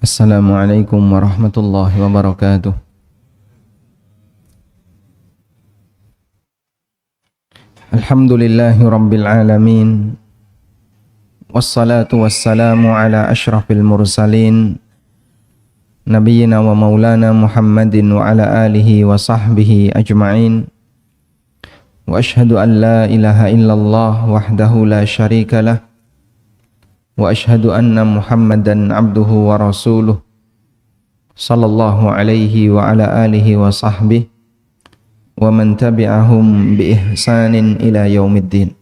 Assalamualaikum warahmatullahi wabarakatuh. Alhamdulillahi rabbil alamin. Wassalatu wassalamu ala ashrafil mursalin Nabiyyina wa maulana Muhammadin wa ala alihi wa sahbihi ajma'in. Wa ashhadu an la ilaha illallah wahdahu la syarika lah. Wa ashhadu anna Muhammadan abduhu wa rasuluh sallallahu alaihi wa ala alihi wa sahbihi wa man tabi'ahum bi ihsanin ila yaumiddin.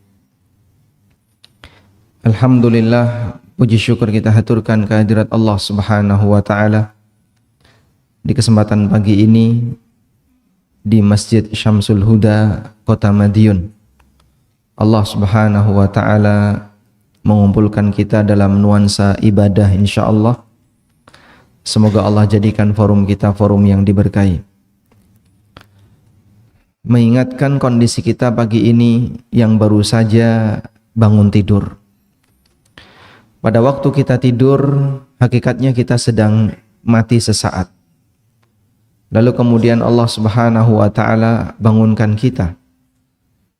Alhamdulillah, puji syukur kita haturkan kehadirat Allah Subhanahu wa taala di kesempatan pagi ini di Masjid Syamsul Huda, Kota Madiun. Allah Subhanahu wa taala mengumpulkan kita dalam nuansa ibadah insyaallah. Semoga Allah jadikan forum kita forum yang diberkahi. Mengingatkan kondisi kita pagi ini yang baru saja bangun tidur. Pada waktu kita tidur, hakikatnya kita sedang mati sesaat. Lalu kemudian Allah Subhanahu wa taala bangunkan kita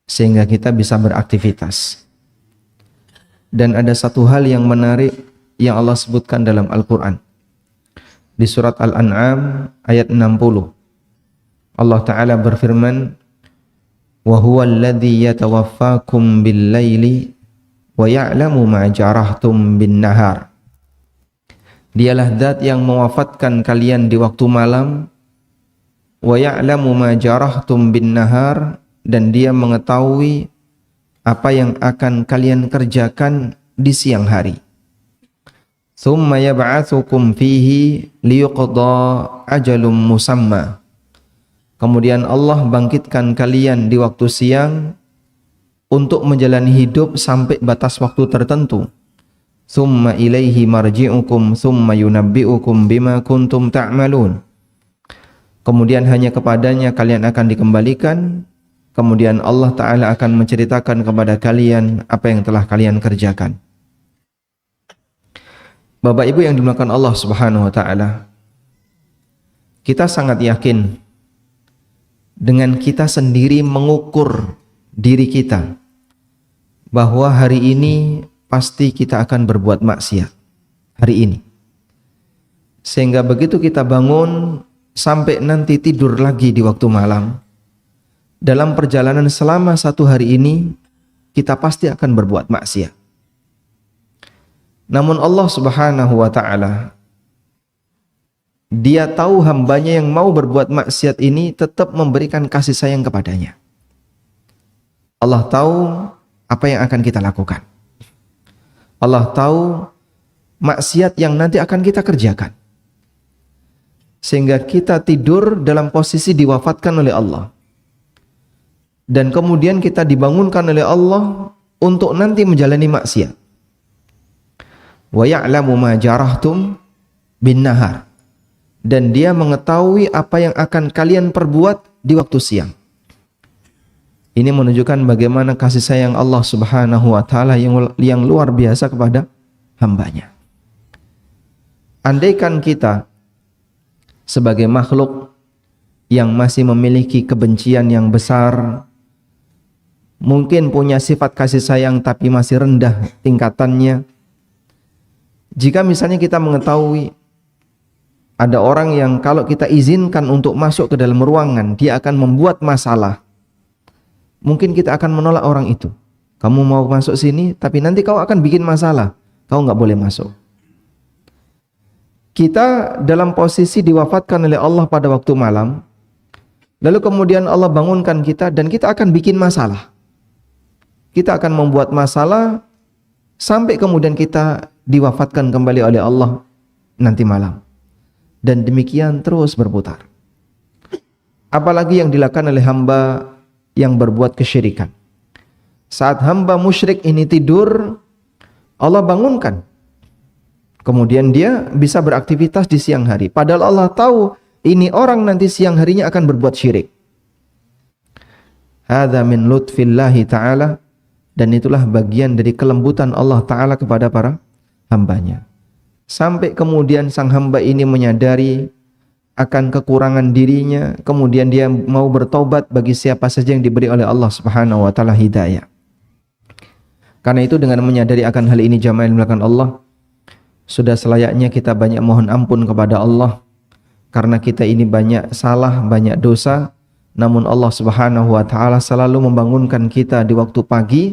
sehingga kita bisa beraktivitas. Dan ada satu hal yang menarik yang Allah sebutkan dalam Al-Quran. Di surat Al-An'am ayat 60. Allah Ta'ala berfirman, "Wa huwa alladhi yatawaffakum bil-laili wa ya'lamu ma jarahtum bin-nahar." Dialah zat yang mewafatkan kalian di waktu malam, wa ya'lamu ma jarahtum bin-nahar, dan dia mengetahui apa yang akan kalian kerjakan di siang hari. Tsumma yab'atsukum fihi liyuqda ajalum musamma. Kemudian Allah bangkitkan kalian di waktu siang untuk menjalani hidup sampai batas waktu tertentu. Tsumma ilaihi marji'ukum tsumma yunabbi'ukum bima kuntum ta'malun. Kemudian hanya kepadanya kalian akan dikembalikan. Kemudian Allah Ta'ala akan menceritakan kepada kalian apa yang telah kalian kerjakan. Bapak Ibu yang dimuliakan Allah Subhanahu wa Ta'ala, kita sangat yakin dengan kita sendiri mengukur diri kita bahwa hari ini pasti kita akan berbuat maksiat hari ini. Sehingga begitu kita bangun sampai nanti tidur lagi di waktu malam, dalam perjalanan selama satu hari ini kita pasti akan berbuat maksiat. Namun Allah Subhanahu wa taala, Dia tahu hambanya yang mau berbuat maksiat ini tetap memberikan kasih sayang kepadanya. Allah tahu apa yang akan kita lakukan. Allah tahu maksiat yang nanti akan kita kerjakan. Sehingga kita tidur dalam posisi diwafatkan oleh Allah. Dan kemudian kita dibangunkan oleh Allah untuk nanti menjalani maksiat. Wa ya'lamu ma jarahtum bin nahar. Dan dia mengetahui apa yang akan kalian perbuat di waktu siang. Ini menunjukkan bagaimana kasih sayang Allah Subhanahu wa taala yang luar biasa kepada hambanya. Andaikan kita sebagai makhluk yang masih memiliki kebencian yang besar, mungkin punya sifat kasih sayang tapi masih rendah tingkatannya. Jika misalnya kita mengetahui ada orang yang kalau kita izinkan untuk masuk ke dalam ruangan, dia akan membuat masalah, mungkin kita akan menolak orang itu. Kamu mau masuk sini, tapi nanti kau akan bikin masalah. Kau nggak boleh masuk. Kita dalam posisi diwafatkan oleh Allah pada waktu malam, lalu kemudian Allah bangunkan kita dan kita akan bikin masalah. Kita akan membuat masalah sampai kemudian kita diwafatkan kembali oleh Allah nanti malam. Dan demikian terus berputar. Apalagi yang dilakukan oleh hamba yang berbuat kesyirikan. Saat hamba musyrik ini tidur, Allah bangunkan. Kemudian dia bisa beraktivitas di siang hari. Padahal Allah tahu ini orang nanti siang harinya akan berbuat syirik. Hadza min lutfillahi ta'ala. Dan itulah bagian dari kelembutan Allah Ta'ala kepada para hambanya. sampai kemudian sang hamba ini menyadari akan kekurangan dirinya, kemudian dia mau bertobat bagi siapa saja yang diberi oleh Allah Subhanahu wa taala hidayah. Karena itu dengan menyadari akan hal ini jamaah yang dimuliakan Allah, sudah selayaknya kita banyak mohon ampun kepada Allah karena kita ini banyak salah, banyak dosa. Namun Allah Subhanahu wa taala selalu membangunkan kita di waktu pagi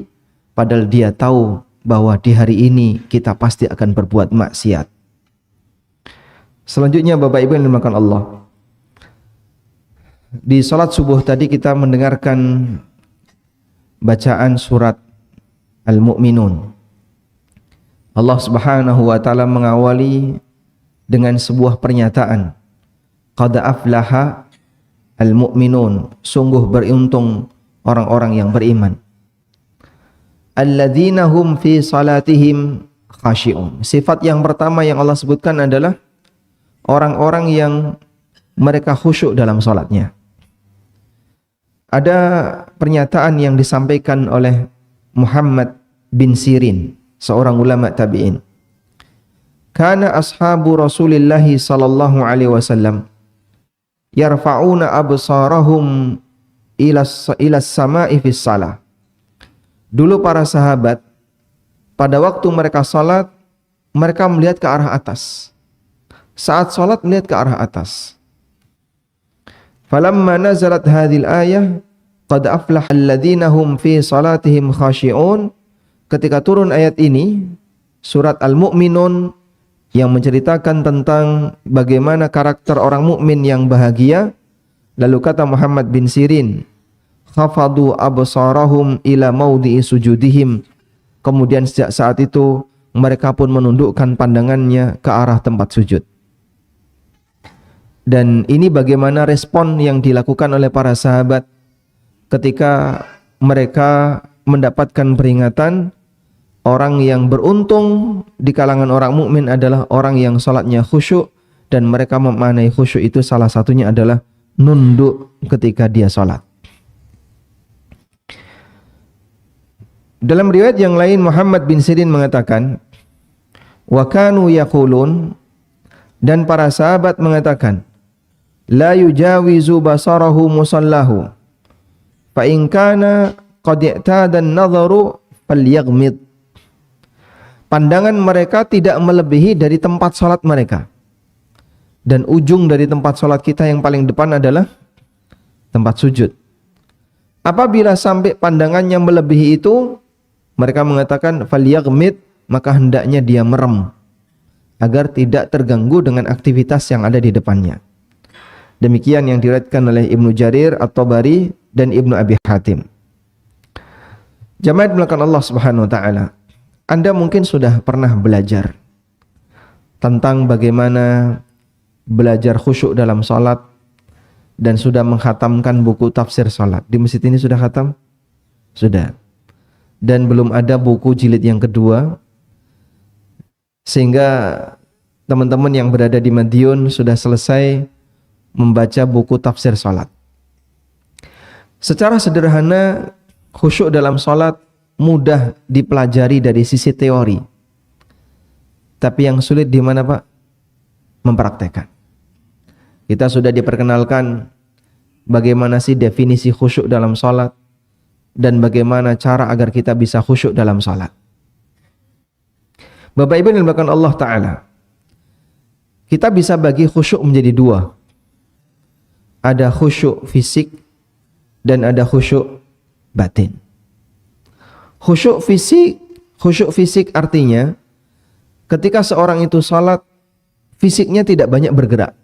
padahal Dia tahu bahwa di hari ini kita pasti akan berbuat maksiat. Selanjutnya Bapak Ibu yang dimuliakan Allah, di salat subuh tadi kita mendengarkan bacaan surat Al-Mu'minun. Allah Subhanahu wa taala mengawali dengan sebuah pernyataan, qad aflaha al-mu'minun, sungguh beruntung orang-orang yang beriman. Alladzina hum fi salatihim khashi'un. Sifat yang pertama yang Allah sebutkan adalah orang-orang yang mereka khusyuk dalam salatnya. Ada pernyataan yang disampaikan oleh Muhammad bin Sirin, seorang ulama tabi'in. Kana ashabu Rasulillah sallallahu alaihi wasallam yarfa'una absarahum ila sama'i fis salah. Dulu para sahabat pada waktu mereka salat, mereka melihat ke arah atas. Saat salat melihat ke arah atas. Falamma nazalat hadhil ayah qad aflaha alladhina hum fi salatihim khashi'un. Ketika turun ayat ini, surat Al-Mu'minun yang menceritakan tentang bagaimana karakter orang mukmin yang bahagia, lalu kata Muhammad bin Sirin, khafadu absarahum ila maudhi'i sujudihim. Kemudian sejak saat itu mereka pun menundukkan pandangannya ke arah tempat sujud. Dan ini bagaimana respon yang dilakukan oleh para sahabat ketika mereka mendapatkan peringatan. Orang yang beruntung di kalangan orang mukmin adalah orang yang salatnya khusyuk, dan mereka memaknai khusyuk itu salah satunya adalah nunduk ketika dia salat. Dalam riwayat yang lain Muhammad bin Sirin mengatakan, wa kanu yaqulun, dan para sahabat mengatakan, la yujawizu basarahu musallahu fa in kana qad i'tada an-nadharu falyaghmid. Pandangan mereka tidak melebihi dari tempat salat mereka. Dan ujung dari tempat salat kita yang paling depan adalah tempat sujud. Apabila sampai pandangannya melebihi itu, mereka mengatakan falyaghmid, maka hendaknya dia merem agar tidak terganggu dengan aktivitas yang ada di depannya. Demikian yang diriwayatkan oleh Ibnu Jarir At-Tabari dan Ibnu Abi Hatim. Jamaah dimulakan Allah Subhanahu wa taala, Anda mungkin sudah pernah belajar tentang bagaimana belajar khusyuk dalam salat dan sudah menghatamkan buku tafsir salat. Di masjid ini sudah khatam? Sudah. Dan belum ada buku jilid yang kedua, sehingga teman-teman yang berada di Madiun sudah selesai membaca buku tafsir salat. Secara sederhana, khusyuk dalam salat mudah dipelajari dari sisi teori. Tapi yang sulit di mana, Pak? Mempraktekkan. Kita sudah diperkenalkan bagaimana sih definisi khusyuk dalam salat dan bagaimana cara agar kita bisa khusyuk dalam salat. Bapak Ibu yang dimuliakan Allah Ta'ala, kita bisa bagi khusyuk menjadi dua. Ada khusyuk fisik dan ada khusyuk batin. Khusyuk fisik artinya ketika seorang itu salat, fisiknya tidak banyak bergerak.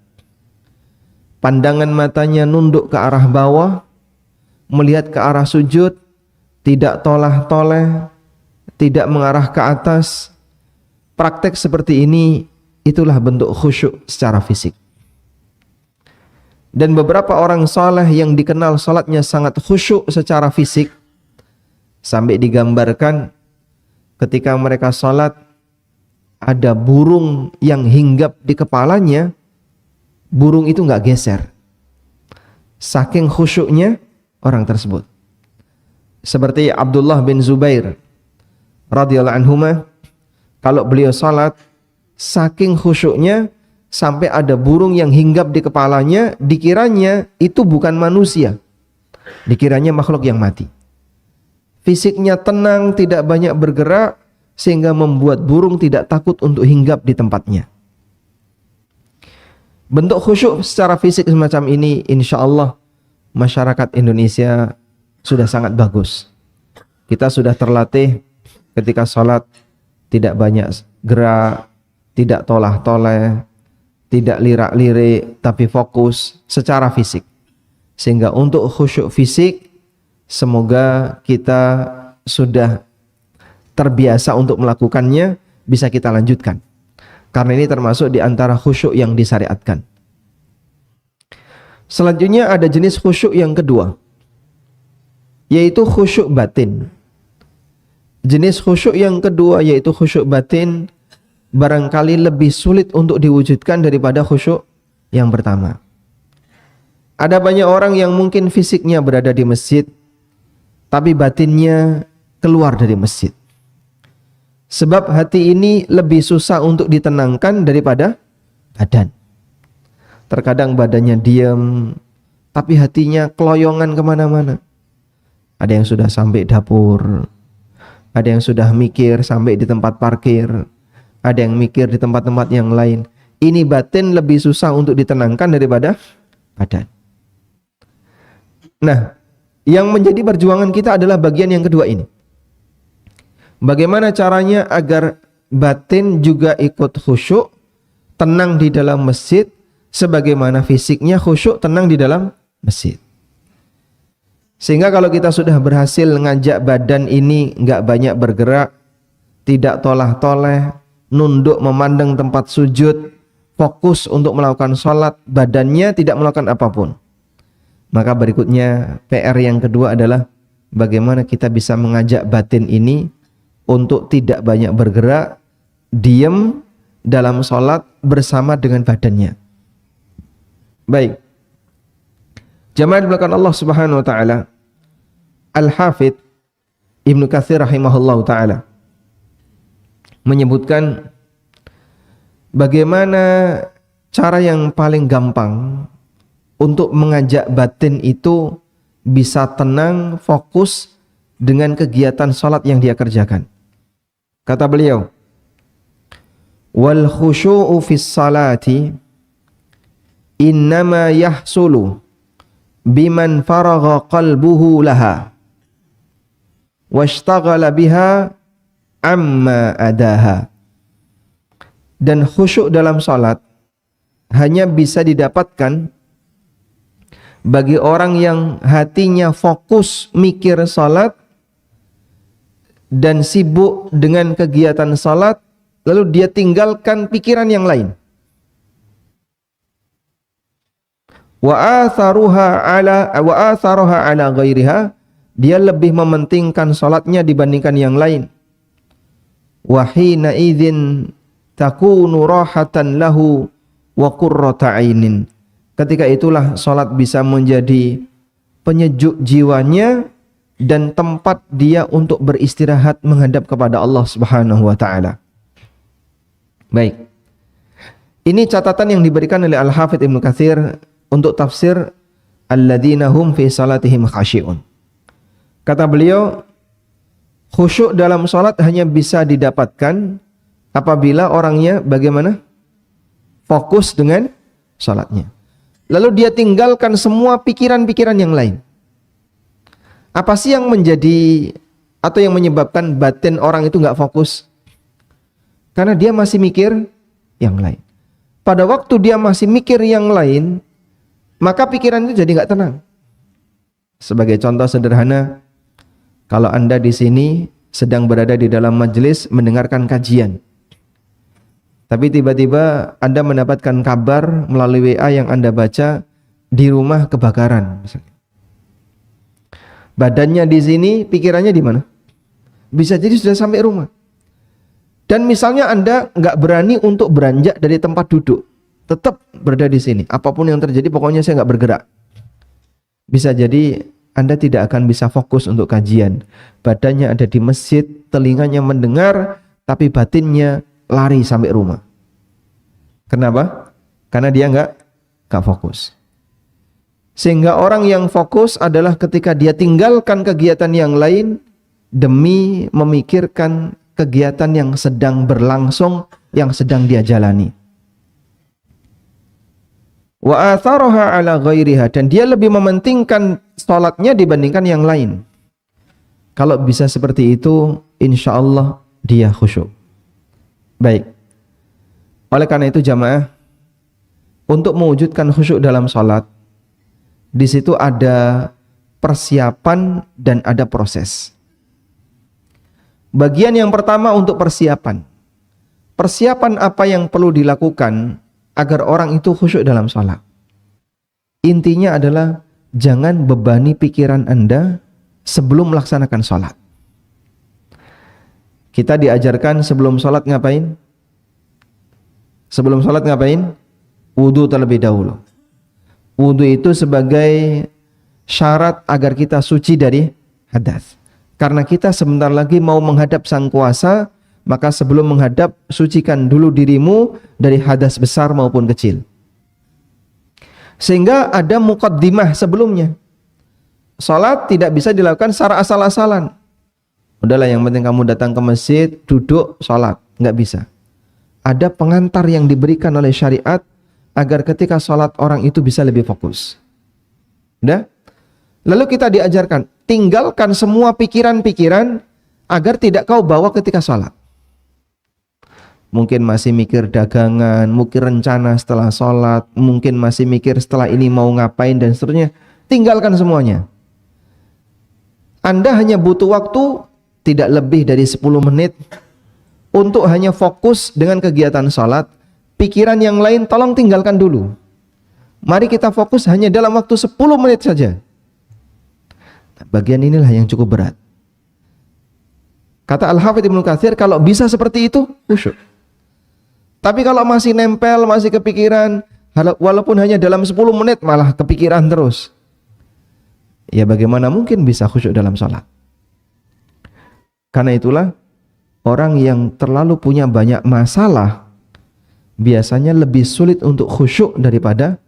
Pandangan matanya nunduk ke arah bawah, melihat ke arah sujud, tidak tolah-toleh, tidak mengarah ke atas. Praktek seperti ini, itulah bentuk khusyuk secara fisik. Dan beberapa orang saleh yang dikenal salatnya sangat khusyuk secara fisik, sampai digambarkan ketika mereka salat ada burung yang hinggap di kepalanya, burung itu nggak geser. Saking khusyuknya orang tersebut. Seperti Abdullah bin Zubair radhiyallahu anhuma, kalau beliau salat saking khusyuknya sampai ada burung yang hinggap di kepalanya, dikiranya itu bukan manusia, dikiranya makhluk yang mati. Fisiknya tenang, tidak banyak bergerak, sehingga membuat burung tidak takut untuk hinggap di tempatnya. Bentuk khusyuk secara fisik semacam ini, insya Allah masyarakat Indonesia sudah sangat bagus. Kita sudah terlatih ketika sholat tidak banyak gerak, tidak tolah-toleh, tidak lirak-lirik, tapi fokus secara fisik. Sehingga untuk khusyuk fisik, semoga kita sudah terbiasa untuk melakukannya, bisa kita lanjutkan. Karena ini termasuk di antara khusyuk yang disyariatkan. Selanjutnya ada jenis khusyuk yang kedua, yaitu khusyuk batin. Jenis khusyuk yang kedua yaitu khusyuk batin barangkali lebih sulit untuk diwujudkan daripada khusyuk yang pertama. Ada banyak orang yang mungkin fisiknya berada di masjid, tapi batinnya keluar dari masjid. Sebab hati ini lebih susah untuk ditenangkan daripada badan. Terkadang badannya diam, tapi hatinya keloyongan kemana-mana. Ada yang sudah sampai dapur, ada yang sudah mikir sampai di tempat parkir, ada yang mikir di tempat-tempat yang lain. Ini batin lebih susah untuk ditenangkan daripada badan. Nah, yang menjadi perjuangan kita adalah bagian yang kedua ini. Bagaimana caranya agar batin juga ikut khusyuk, tenang di dalam masjid, sebagaimana fisiknya khusyuk, tenang di dalam masjid. Sehingga kalau kita sudah berhasil ngajak badan ini nggak banyak bergerak, tidak tolah-toleh, nunduk memandang tempat sujud, fokus untuk melakukan sholat, badannya tidak melakukan apapun. Maka berikutnya PR yang kedua adalah bagaimana kita bisa mengajak batin ini untuk tidak banyak bergerak, diam dalam sholat bersama dengan badannya. Baik, jamaah dimuliakan Allah Subhanahu wa taala, Al-Hafidz Ibnu Katsir rahimahullahu taala menyebutkan bagaimana cara yang paling gampang untuk mengajak batin itu bisa tenang, fokus dengan kegiatan sholat yang dia kerjakan. Kata beliau, wal khusyu'u fis salati innama yahsulu biman faragha qalbuhu laha washtaghala biha amma adaha. Dan khusyuk dalam salat hanya bisa didapatkan bagi orang yang hatinya fokus mikir salat dan sibuk dengan kegiatan salat, lalu dia tinggalkan pikiran yang lain. Wa atharuha ala ghairiha, dia lebih mementingkan salatnya dibandingkan yang lain. Wa hina idzin takunu rahatan lahu wa qurrata ainin. Ketika itulah salat bisa menjadi penyejuk jiwanya dan tempat dia untuk beristirahat menghadap kepada Allah Subhanahu wa taala. Baik. Ini catatan yang diberikan oleh Al-Hafidz Ibnu Katsir untuk tafsir alladzina hum fi salatihim khashi'un. Kata beliau, khusyuk dalam salat hanya bisa didapatkan apabila orangnya bagaimana? Fokus dengan salatnya. Lalu dia tinggalkan semua pikiran-pikiran yang lain. Apa sih yang menjadi atau yang menyebabkan batin orang itu nggak fokus? Karena dia masih mikir yang lain. Pada waktu dia masih mikir yang lain, maka pikiran itu jadi nggak tenang. Sebagai contoh sederhana, kalau Anda di sini sedang berada di dalam majelis mendengarkan kajian, tapi tiba-tiba Anda mendapatkan kabar melalui WA yang Anda baca di rumah kebakaran, misalnya. Badannya di sini, pikirannya di mana? Bisa jadi sudah sampai rumah. Dan misalnya Anda nggak berani untuk beranjak dari tempat duduk, tetap berada di sini. Apapun yang terjadi, pokoknya saya nggak bergerak. Bisa jadi Anda tidak akan bisa fokus untuk kajian. Badannya ada di masjid, telinganya mendengar, tapi batinnya lari sampai rumah. Kenapa? Karena dia nggak fokus. Sehingga orang yang fokus adalah ketika dia tinggalkan kegiatan yang lain demi memikirkan kegiatan yang sedang berlangsung, yang sedang dia jalani. Wa atharaha ala ghairiha, dan dia lebih mementingkan salatnya dibandingkan yang lain. Kalau bisa seperti itu, insya Allah dia khusyuk. Baik. Oleh karena itu jamaah, untuk mewujudkan khusyuk dalam salat, di situ ada persiapan dan ada proses. Bagian yang pertama untuk persiapan. Persiapan apa yang perlu dilakukan agar orang itu khusyuk dalam salat? Intinya adalah jangan bebani pikiran Anda sebelum melaksanakan salat. Kita diajarkan sebelum salat ngapain? Sebelum salat ngapain? Wudu terlebih dahulu. Wudu itu sebagai syarat agar kita suci dari hadas. Karena kita sebentar lagi mau menghadap Sang Kuasa, maka sebelum menghadap, sucikan dulu dirimu dari hadas besar maupun kecil. Sehingga ada muqaddimah sebelumnya. Salat tidak bisa dilakukan secara asal-asalan. Udahlah, yang penting kamu datang ke masjid, duduk, salat. Nggak bisa. Ada pengantar yang diberikan oleh syariat agar ketika salat orang itu bisa lebih fokus. Udah? Lalu kita diajarkan, tinggalkan semua pikiran-pikiran agar tidak kau bawa ketika salat. Mungkin masih mikir dagangan, mungkin rencana setelah sholat, mungkin masih mikir setelah ini mau ngapain dan seterusnya. Tinggalkan semuanya. Anda hanya butuh waktu tidak lebih dari 10 menit untuk hanya fokus dengan kegiatan sholat. Pikiran yang lain tolong tinggalkan dulu. Mari kita fokus hanya dalam waktu 10 menit saja. Bagian inilah yang cukup berat. Kata Al-Hafidz Ibnu Katsir, kalau bisa seperti itu, khusyuk. Tapi kalau masih nempel, masih kepikiran, walaupun hanya dalam 10 menit malah kepikiran terus, ya bagaimana mungkin bisa khusyuk dalam sholat? Karena itulah orang yang terlalu punya banyak masalah biasanya lebih sulit untuk khusyuk daripada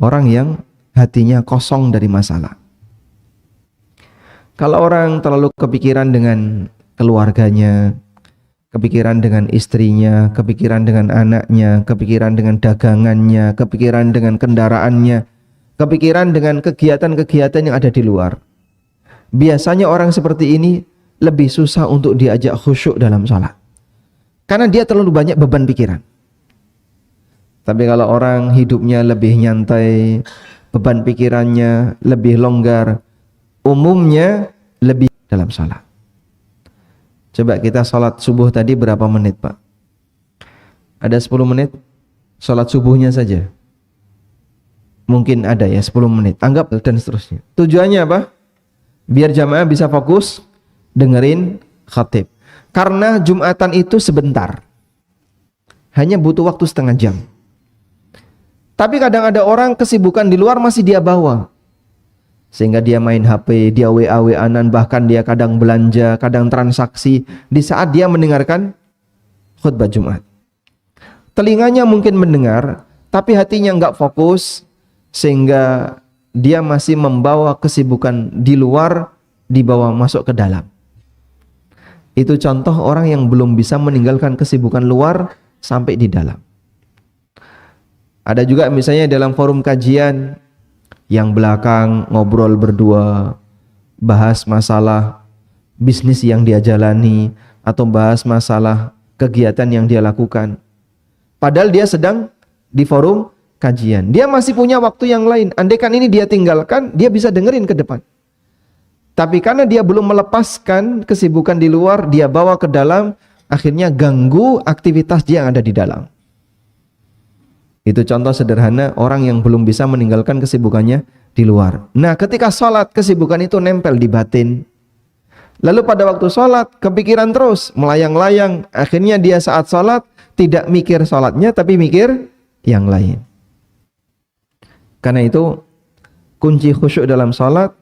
orang yang hatinya kosong dari masalah. Kalau orang terlalu kepikiran dengan keluarganya, kepikiran dengan istrinya, kepikiran dengan anaknya, kepikiran dengan dagangannya, kepikiran dengan kendaraannya, kepikiran dengan kegiatan-kegiatan yang ada di luar. Biasanya orang seperti ini lebih susah untuk diajak khusyuk dalam sholat. Karena dia terlalu banyak beban pikiran. Tapi kalau orang hidupnya lebih nyantai, beban pikirannya lebih longgar, umumnya lebih dalam sholat. Coba kita sholat subuh tadi berapa menit, Pak? Ada 10 menit? Sholat subuhnya saja. Mungkin ada ya 10 menit. Anggap dan seterusnya. Tujuannya apa? Biar jamaah bisa fokus dengerin khatib. Karena Jumatan itu sebentar. Hanya butuh waktu setengah jam. Tapi kadang ada orang kesibukan di luar masih dia bawa. Sehingga dia main HP, dia WA-WA-an, bahkan dia kadang belanja, kadang transaksi di saat dia mendengarkan khutbah Jumat. Telinganya mungkin mendengar, tapi hatinya nggak fokus, sehingga dia masih membawa kesibukan di luar, dibawa masuk ke dalam. Itu contoh orang yang belum bisa meninggalkan kesibukan luar sampai di dalam. Ada juga misalnya dalam forum kajian, yang belakang ngobrol berdua, bahas masalah bisnis yang dia jalani, atau bahas masalah kegiatan yang dia lakukan. Padahal dia sedang di forum kajian. Dia masih punya waktu yang lain. Andaikan ini dia tinggalkan, dia bisa dengerin ke depan. Tapi karena dia belum melepaskan kesibukan di luar, dia bawa ke dalam, akhirnya ganggu aktivitas dia yang ada di dalam. Itu contoh sederhana orang yang belum bisa meninggalkan kesibukannya di luar. Nah, ketika sholat, kesibukan itu nempel di batin. Lalu pada waktu sholat, kepikiran terus, melayang-layang. Akhirnya dia saat sholat, tidak mikir sholatnya, tapi mikir yang lain. Karena itu, kunci khusyuk dalam sholat,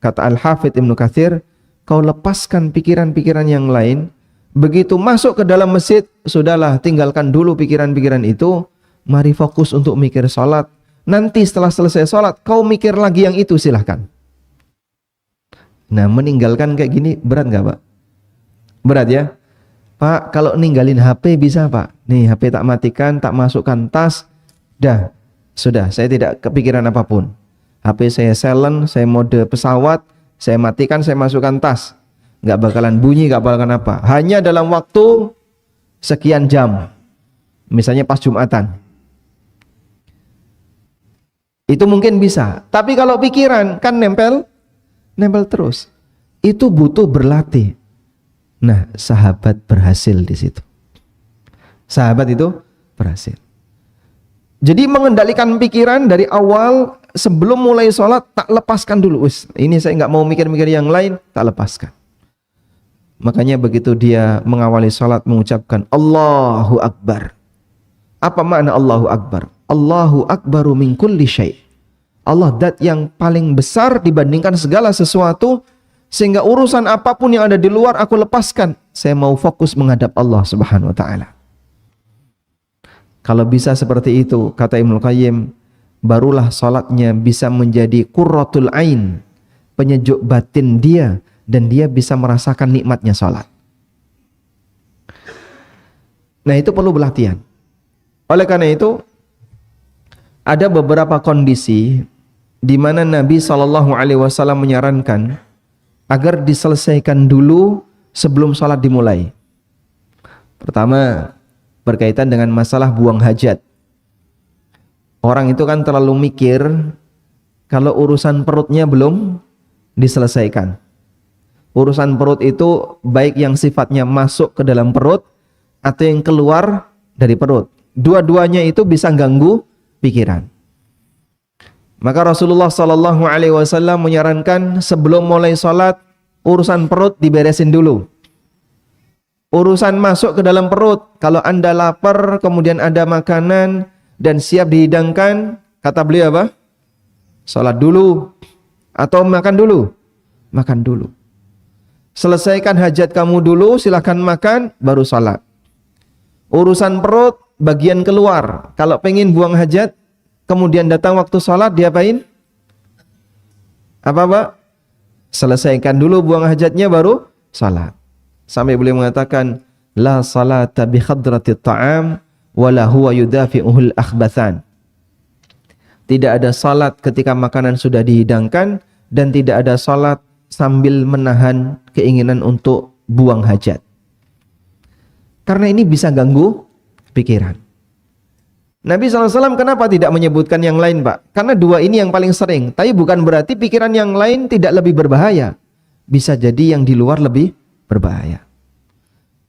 kata Al-Hafidz Ibnu Katsir, kau lepaskan pikiran-pikiran yang lain. Begitu masuk ke dalam masjid, sudahlah tinggalkan dulu pikiran-pikiran itu. Mari fokus untuk mikir sholat. Nanti setelah selesai sholat, kau mikir lagi yang itu, silahkan. Nah, meninggalkan kayak gini berat nggak, Pak? Berat ya? Pak, kalau ninggalin HP bisa, Pak. Nih, HP tak matikan, tak masukkan tas. Dah, sudah, saya tidak kepikiran apapun. HP saya silent, saya mode pesawat, saya matikan, saya masukkan tas. Nggak bakalan bunyi, nggak bakalan apa. Hanya dalam waktu sekian jam. Misalnya pas Jumatan. Itu mungkin bisa. Tapi kalau pikiran kan nempel terus. Itu butuh berlatih. Nah, sahabat berhasil di situ. Sahabat itu berhasil. Jadi mengendalikan pikiran dari awal sebelum mulai sholat, tak lepaskan dulu. Ini saya nggak mau mikir-mikir yang lain, tak lepaskan. Makanya begitu dia mengawali sholat mengucapkan Allahu Akbar. Apa makna Allahu Akbar? Allahu Akbaru min kulli syai'. Allah dat yang paling besar dibandingkan segala sesuatu, sehingga urusan apapun yang ada di luar aku lepaskan. Saya mau fokus menghadap Allah Subhanahu wa taala. Kalau bisa seperti itu, kata Ibnu Qayyim, barulah salatnya bisa menjadi qurratul ain, penyejuk batin dia, dan dia bisa merasakan nikmatnya salat. Nah, itu perlu pelatihan. Oleh karena itu, ada beberapa kondisi di mana Nabi SAW menyarankan agar diselesaikan dulu sebelum sholat dimulai. Pertama, berkaitan dengan masalah buang hajat. Orang itu kan terlalu mikir kalau urusan perutnya belum diselesaikan. Urusan perut itu baik yang sifatnya masuk ke dalam perut atau yang keluar dari perut. Dua-duanya itu bisa ganggu pikiran. Maka Rasulullah SAW menyarankan sebelum mulai sholat, urusan perut diberesin dulu. Urusan masuk ke dalam perut, kalau Anda lapar, kemudian ada makanan dan siap dihidangkan, kata beliau apa? Sholat dulu atau makan dulu? Makan dulu. Selesaikan hajat kamu dulu, silahkan makan, baru sholat. Urusan perut, bagian keluar, kalau pengen buang hajat, kemudian datang waktu sholat, diapain? Apa Pak? Selesaikan dulu buang hajatnya baru sholat. Sampai beliau mengatakan, la salata bi khadratit ta'am wala huwa yudafi'uhul akhbathan. Tidak ada salat ketika makanan sudah dihidangkan, dan tidak ada salat sambil menahan keinginan untuk buang hajat. Karena ini bisa ganggu pikiran. Nabi SAW kenapa tidak menyebutkan yang lain, Pak? Karena dua ini yang paling sering. Tapi bukan berarti pikiran yang lain tidak lebih berbahaya. Bisa jadi yang di luar lebih berbahaya.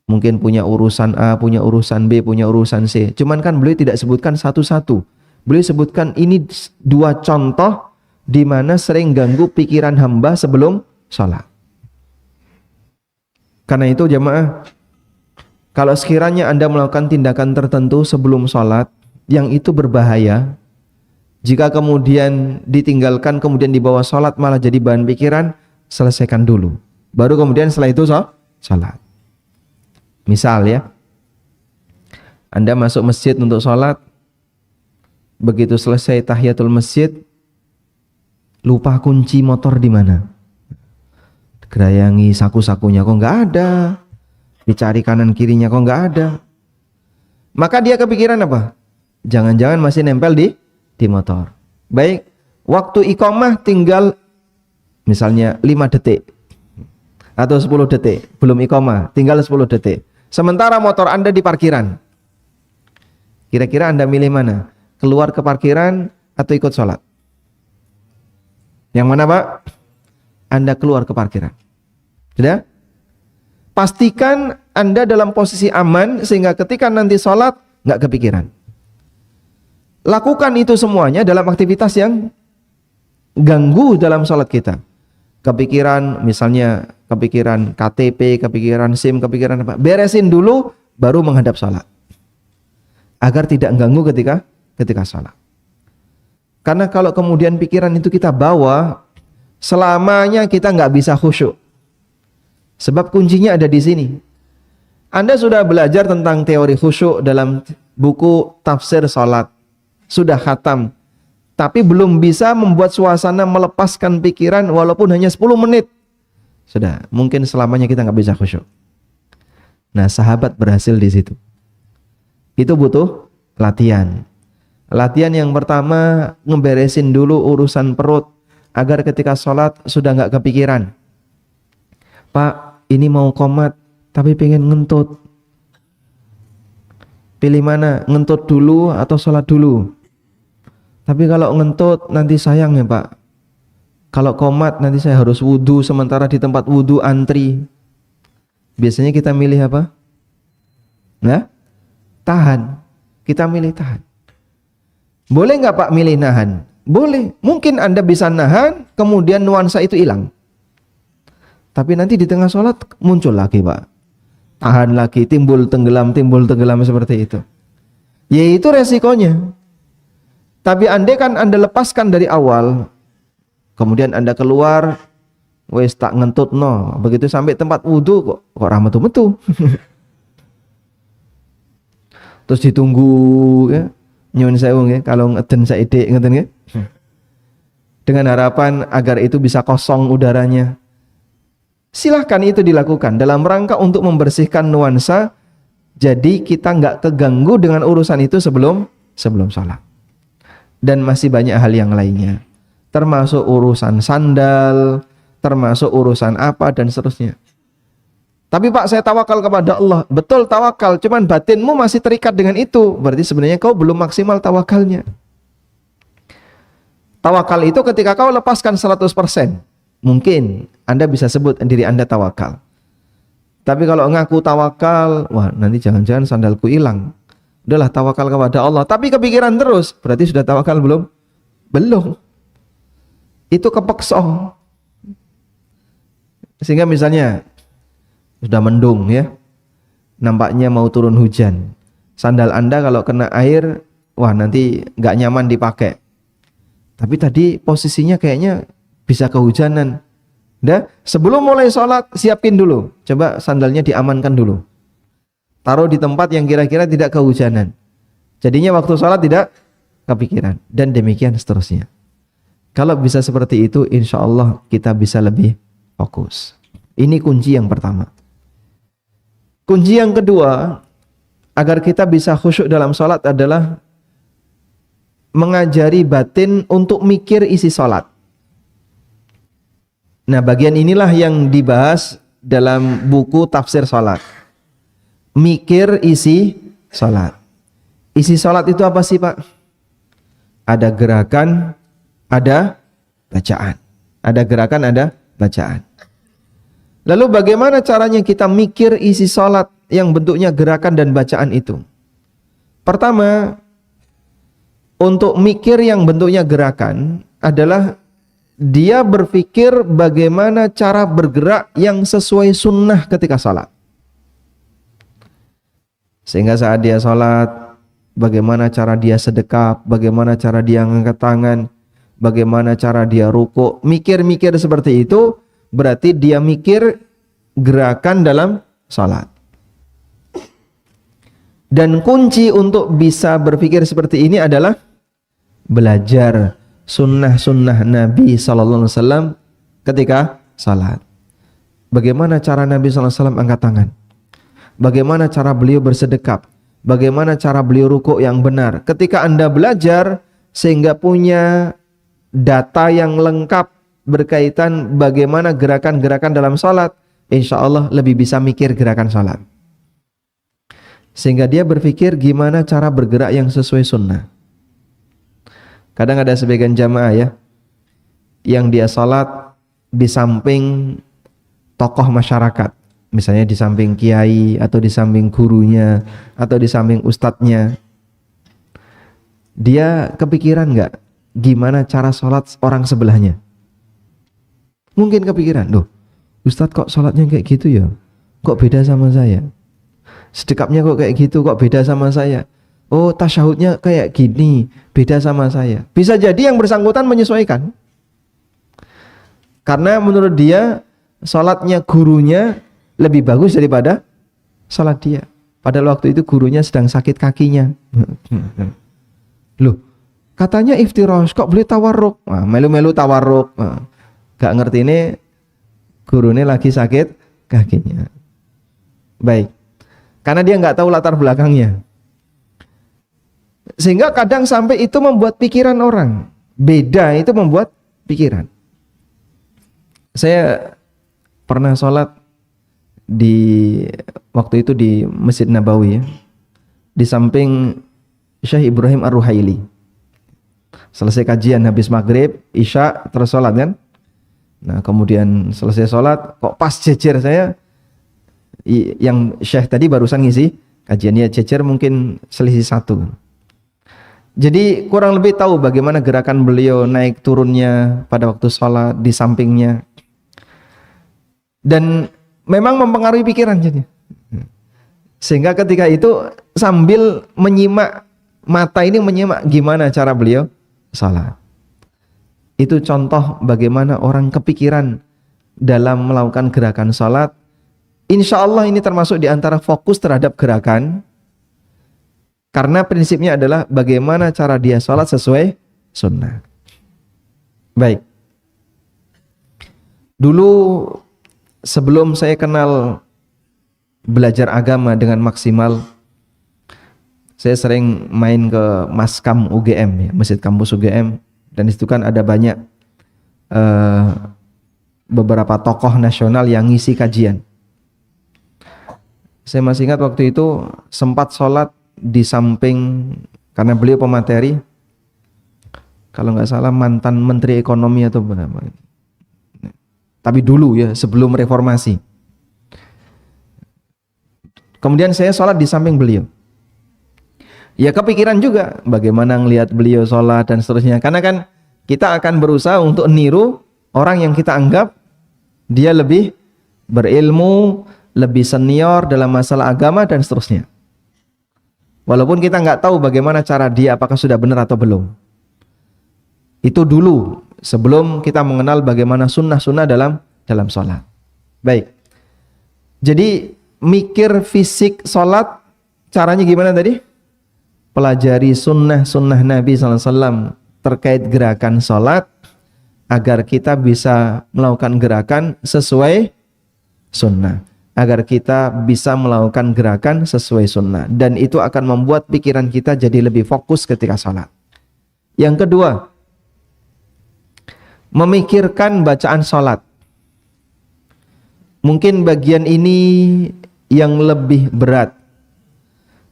Mungkin punya urusan A, punya urusan B, punya urusan C. Cuman kan beliau tidak sebutkan satu-satu. Beliau sebutkan ini dua contoh di mana sering ganggu pikiran hamba sebelum sholat. Karena itu jamaah, kalau sekiranya Anda melakukan tindakan tertentu sebelum sholat yang itu berbahaya, jika kemudian ditinggalkan, kemudian dibawa sholat malah jadi bahan pikiran, selesaikan dulu. Baru kemudian setelah itu sholat. Misal ya, Anda masuk masjid untuk sholat, begitu selesai tahiyatul masjid, lupa kunci motor di mana. Gerayangi saku-sakunya, kok nggak ada. Dicari kanan kirinya, kok nggak ada. Maka dia kepikiran apa? Jangan-jangan masih nempel di motor. Baik, waktu iqamah tinggal misalnya 5 detik atau 10 detik, belum iqamah, tinggal 10 detik. Sementara motor Anda di parkiran. Kira-kira Anda milih mana? Keluar ke parkiran atau ikut sholat? Yang mana, Pak? Anda keluar ke parkiran. Sudah? Pastikan Anda dalam posisi aman sehingga ketika nanti sholat nggak kepikiran. Lakukan itu semuanya dalam aktivitas yang ganggu dalam sholat kita. Kepikiran, misalnya kepikiran KTP, kepikiran SIM, kepikiran apa, beresin dulu baru menghadap sholat, agar tidak mengganggu ketika sholat. Karena kalau kemudian pikiran itu kita bawa, selamanya kita nggak bisa khusyuk. Sebab kuncinya ada di sini. Anda sudah belajar tentang teori khusyuk dalam buku tafsir salat, sudah khatam, tapi belum bisa membuat suasana melepaskan pikiran walaupun hanya 10 menit. Sudah, mungkin selamanya kita nggak bisa khusyuk. Nah, sahabat berhasil di situ. Itu butuh latihan. Latihan yang pertama, ngeberesin dulu urusan perut agar ketika sholat sudah nggak kepikiran. Pak, ini mau qomat tapi pengen ngentut. Pilih mana? Ngentut dulu atau sholat dulu? Tapi kalau ngentut nanti sayang ya Pak. Kalau qomat nanti saya harus wudhu, sementara di tempat wudhu antri. Biasanya kita milih apa? Nah, tahan. Kita milih tahan. Boleh nggak Pak milih nahan? Boleh. Mungkin Anda bisa nahan, kemudian nuansa itu hilang. Tapi nanti di tengah sholat muncul lagi Pak. Tahan lagi, timbul tenggelam seperti itu. Yaitu resikonya. Tapi andai kan Anda lepaskan dari awal, kemudian Anda keluar, wes tak ngentut no. Begitu sampai tempat wudhu kok metu-metu. Terus ditunggu ya, nyuwun sewu ya, kalau ngeden saidek ngeten ya. Dengan harapan agar itu bisa kosong udaranya. Silahkan itu dilakukan dalam rangka untuk membersihkan nuansa. Jadi kita nggak keganggu dengan urusan itu sebelum sholat. Dan masih banyak hal yang lainnya. Termasuk urusan sandal, termasuk urusan apa dan seterusnya. Tapi Pak, saya tawakal kepada Allah. Betul tawakal, cuman batinmu masih terikat dengan itu. Berarti sebenarnya kau belum maksimal tawakalnya. Tawakal itu ketika kau lepaskan 100%. Mungkin Anda bisa sebut diri Anda tawakal. Tapi kalau ngaku tawakal, wah nanti jangan-jangan sandalku hilang. Udahlah tawakal kepada Allah. Tapi kepikiran terus, berarti sudah tawakal belum? Belum. Itu kepeksa. Sehingga misalnya sudah mendung ya, nampaknya mau turun hujan. Sandal Anda kalau kena air, wah nanti nggak nyaman dipakai. Tapi tadi posisinya kayaknya bisa kehujanan. Dah, sebelum mulai sholat siapin dulu. Coba sandalnya diamankan dulu. Taruh di tempat yang kira-kira tidak kehujanan. Jadinya waktu sholat tidak kepikiran. Dan demikian seterusnya. Kalau bisa seperti itu, insya Allah kita bisa lebih fokus. Ini kunci yang pertama. Kunci yang kedua, agar kita bisa khusyuk dalam sholat adalah mengajari batin untuk mikir isi sholat. Nah, bagian inilah yang dibahas dalam buku tafsir sholat. Mikir isi sholat. Isi sholat itu apa sih Pak? Ada gerakan, ada bacaan. Ada gerakan, ada bacaan. Lalu bagaimana caranya kita mikir isi sholat yang bentuknya gerakan dan bacaan itu? Pertama, untuk mikir yang bentuknya gerakan adalah dia berpikir bagaimana cara bergerak yang sesuai sunnah ketika sholat. Sehingga saat dia sholat, bagaimana cara dia sedekap, bagaimana cara dia angkat tangan, bagaimana cara dia rukuk. Mikir-mikir seperti itu berarti dia mikir gerakan dalam sholat. Dan kunci untuk bisa berpikir seperti ini adalah belajar sunnah-sunnah Nabi SAW ketika salat. Bagaimana cara Nabi SAW angkat tangan? Bagaimana cara beliau bersedekap? Bagaimana cara beliau rukuk yang benar? Ketika Anda belajar sehingga punya data yang lengkap berkaitan bagaimana gerakan-gerakan dalam salat, insya Allah lebih bisa mikir gerakan salat. Sehingga dia berpikir gimana cara bergerak yang sesuai sunnah. Kadang ada sebagian jamaah ya, yang dia salat di samping tokoh masyarakat. Misalnya di samping kiai, atau di samping gurunya, atau di samping ustadznya. Dia kepikiran nggak gimana cara salat orang sebelahnya? Mungkin kepikiran, loh ustadz kok salatnya kayak gitu ya? Kok beda sama saya? Sedekapnya kok kayak gitu, kok beda sama saya? Oh, tasyahudnya kayak gini, beda sama saya. Bisa jadi yang bersangkutan menyesuaikan. Karena menurut dia, salatnya gurunya lebih bagus daripada salat dia. Padahal waktu itu gurunya sedang sakit kakinya. Loh, katanya iftirash, kok boleh tawarruk? Nah, melu-melu tawarruk. Nah, gak ngerti ini gurunya lagi sakit kakinya. Baik, karena dia nggak tahu latar belakangnya. Sehingga kadang sampai itu membuat pikiran orang. Beda itu membuat pikiran. Saya pernah sholat di waktu itu di Masjid Nabawi ya, di samping Syekh Ibrahim Ar-Ruhaili. Selesai kajian habis maghrib, isya terus sholat kan. Nah kemudian selesai sholat, kok pas jejer saya, yang Syekh tadi barusan ngisi kajiannya jejer mungkin selisih satu. Jadi kurang lebih tahu bagaimana gerakan beliau naik turunnya pada waktu sholat di sampingnya. Dan memang mempengaruhi pikiran jadi. Sehingga ketika itu sambil menyimak, mata ini menyimak gimana cara beliau sholat. Itu contoh bagaimana orang kepikiran dalam melakukan gerakan sholat. Insya Allah ini termasuk di antara fokus terhadap gerakan. Karena prinsipnya adalah bagaimana cara dia sholat sesuai sunnah. Baik. Dulu sebelum saya kenal belajar agama dengan maksimal, saya sering main ke Maskam UGM, ya, Masjid Kampus UGM. Dan di situ kan ada banyak beberapa tokoh nasional yang ngisi kajian. Saya masih ingat waktu itu sempat sholat di samping, karena beliau pemateri, kalau nggak salah mantan Menteri Ekonomi atau apa, tapi dulu ya sebelum reformasi. Kemudian saya sholat di samping beliau. Ya kepikiran juga bagaimana ngelihat beliau sholat dan seterusnya. Karena kan kita akan berusaha untuk niru orang yang kita anggap dia lebih berilmu, lebih senior dalam masalah agama dan seterusnya. Walaupun kita nggak tahu bagaimana cara dia, apakah sudah benar atau belum. Itu dulu sebelum kita mengenal bagaimana sunnah-sunnah dalam sholat. Baik. Jadi mikir fisik sholat caranya gimana tadi? Pelajari sunnah Nabi SAW terkait gerakan sholat agar kita bisa melakukan gerakan sesuai sunnah. Agar kita bisa melakukan gerakan sesuai sunnah. Dan itu akan membuat pikiran kita jadi lebih fokus ketika sholat. Yang kedua, memikirkan bacaan sholat. Mungkin bagian ini yang lebih berat.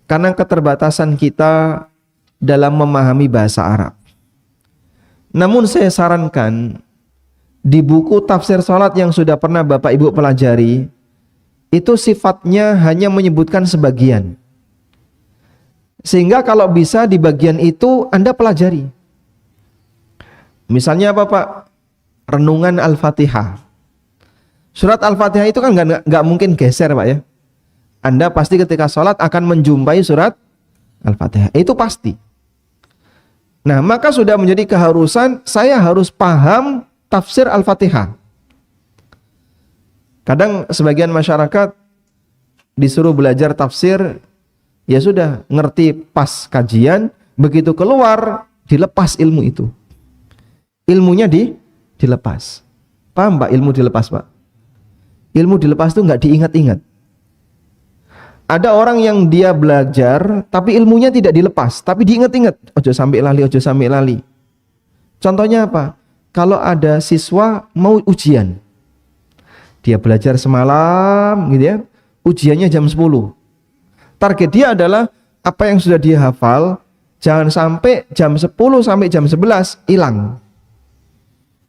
Karena keterbatasan kita dalam memahami bahasa Arab. Namun saya sarankan, di buku tafsir sholat yang sudah pernah Bapak Ibu pelajari, itu sifatnya hanya menyebutkan sebagian. Sehingga kalau bisa di bagian itu Anda pelajari. Misalnya apa Pak? Renungan Al-Fatihah. Surat Al-Fatihah itu kan nggak mungkin geser Pak ya. Anda pasti ketika sholat akan menjumpai surat Al-Fatihah. Itu pasti. Nah maka sudah menjadi keharusan saya harus paham tafsir Al-Fatihah. Kadang sebagian masyarakat disuruh belajar tafsir, ya sudah ngerti pas kajian, begitu keluar dilepas ilmu itu. Ilmunya dilepas. Paham Pak ilmu dilepas Pak? Ilmu dilepas itu nggak diingat-ingat. Ada orang yang dia belajar tapi ilmunya tidak dilepas, tapi diingat-ingat. Ojo sampai lali, ojo sampai lali. Contohnya apa? Kalau ada siswa mau ujian, dia belajar semalam gitu ya, ujiannya jam 10. Target dia adalah apa yang sudah dia hafal, jangan sampai jam 10 sampai jam 11 hilang.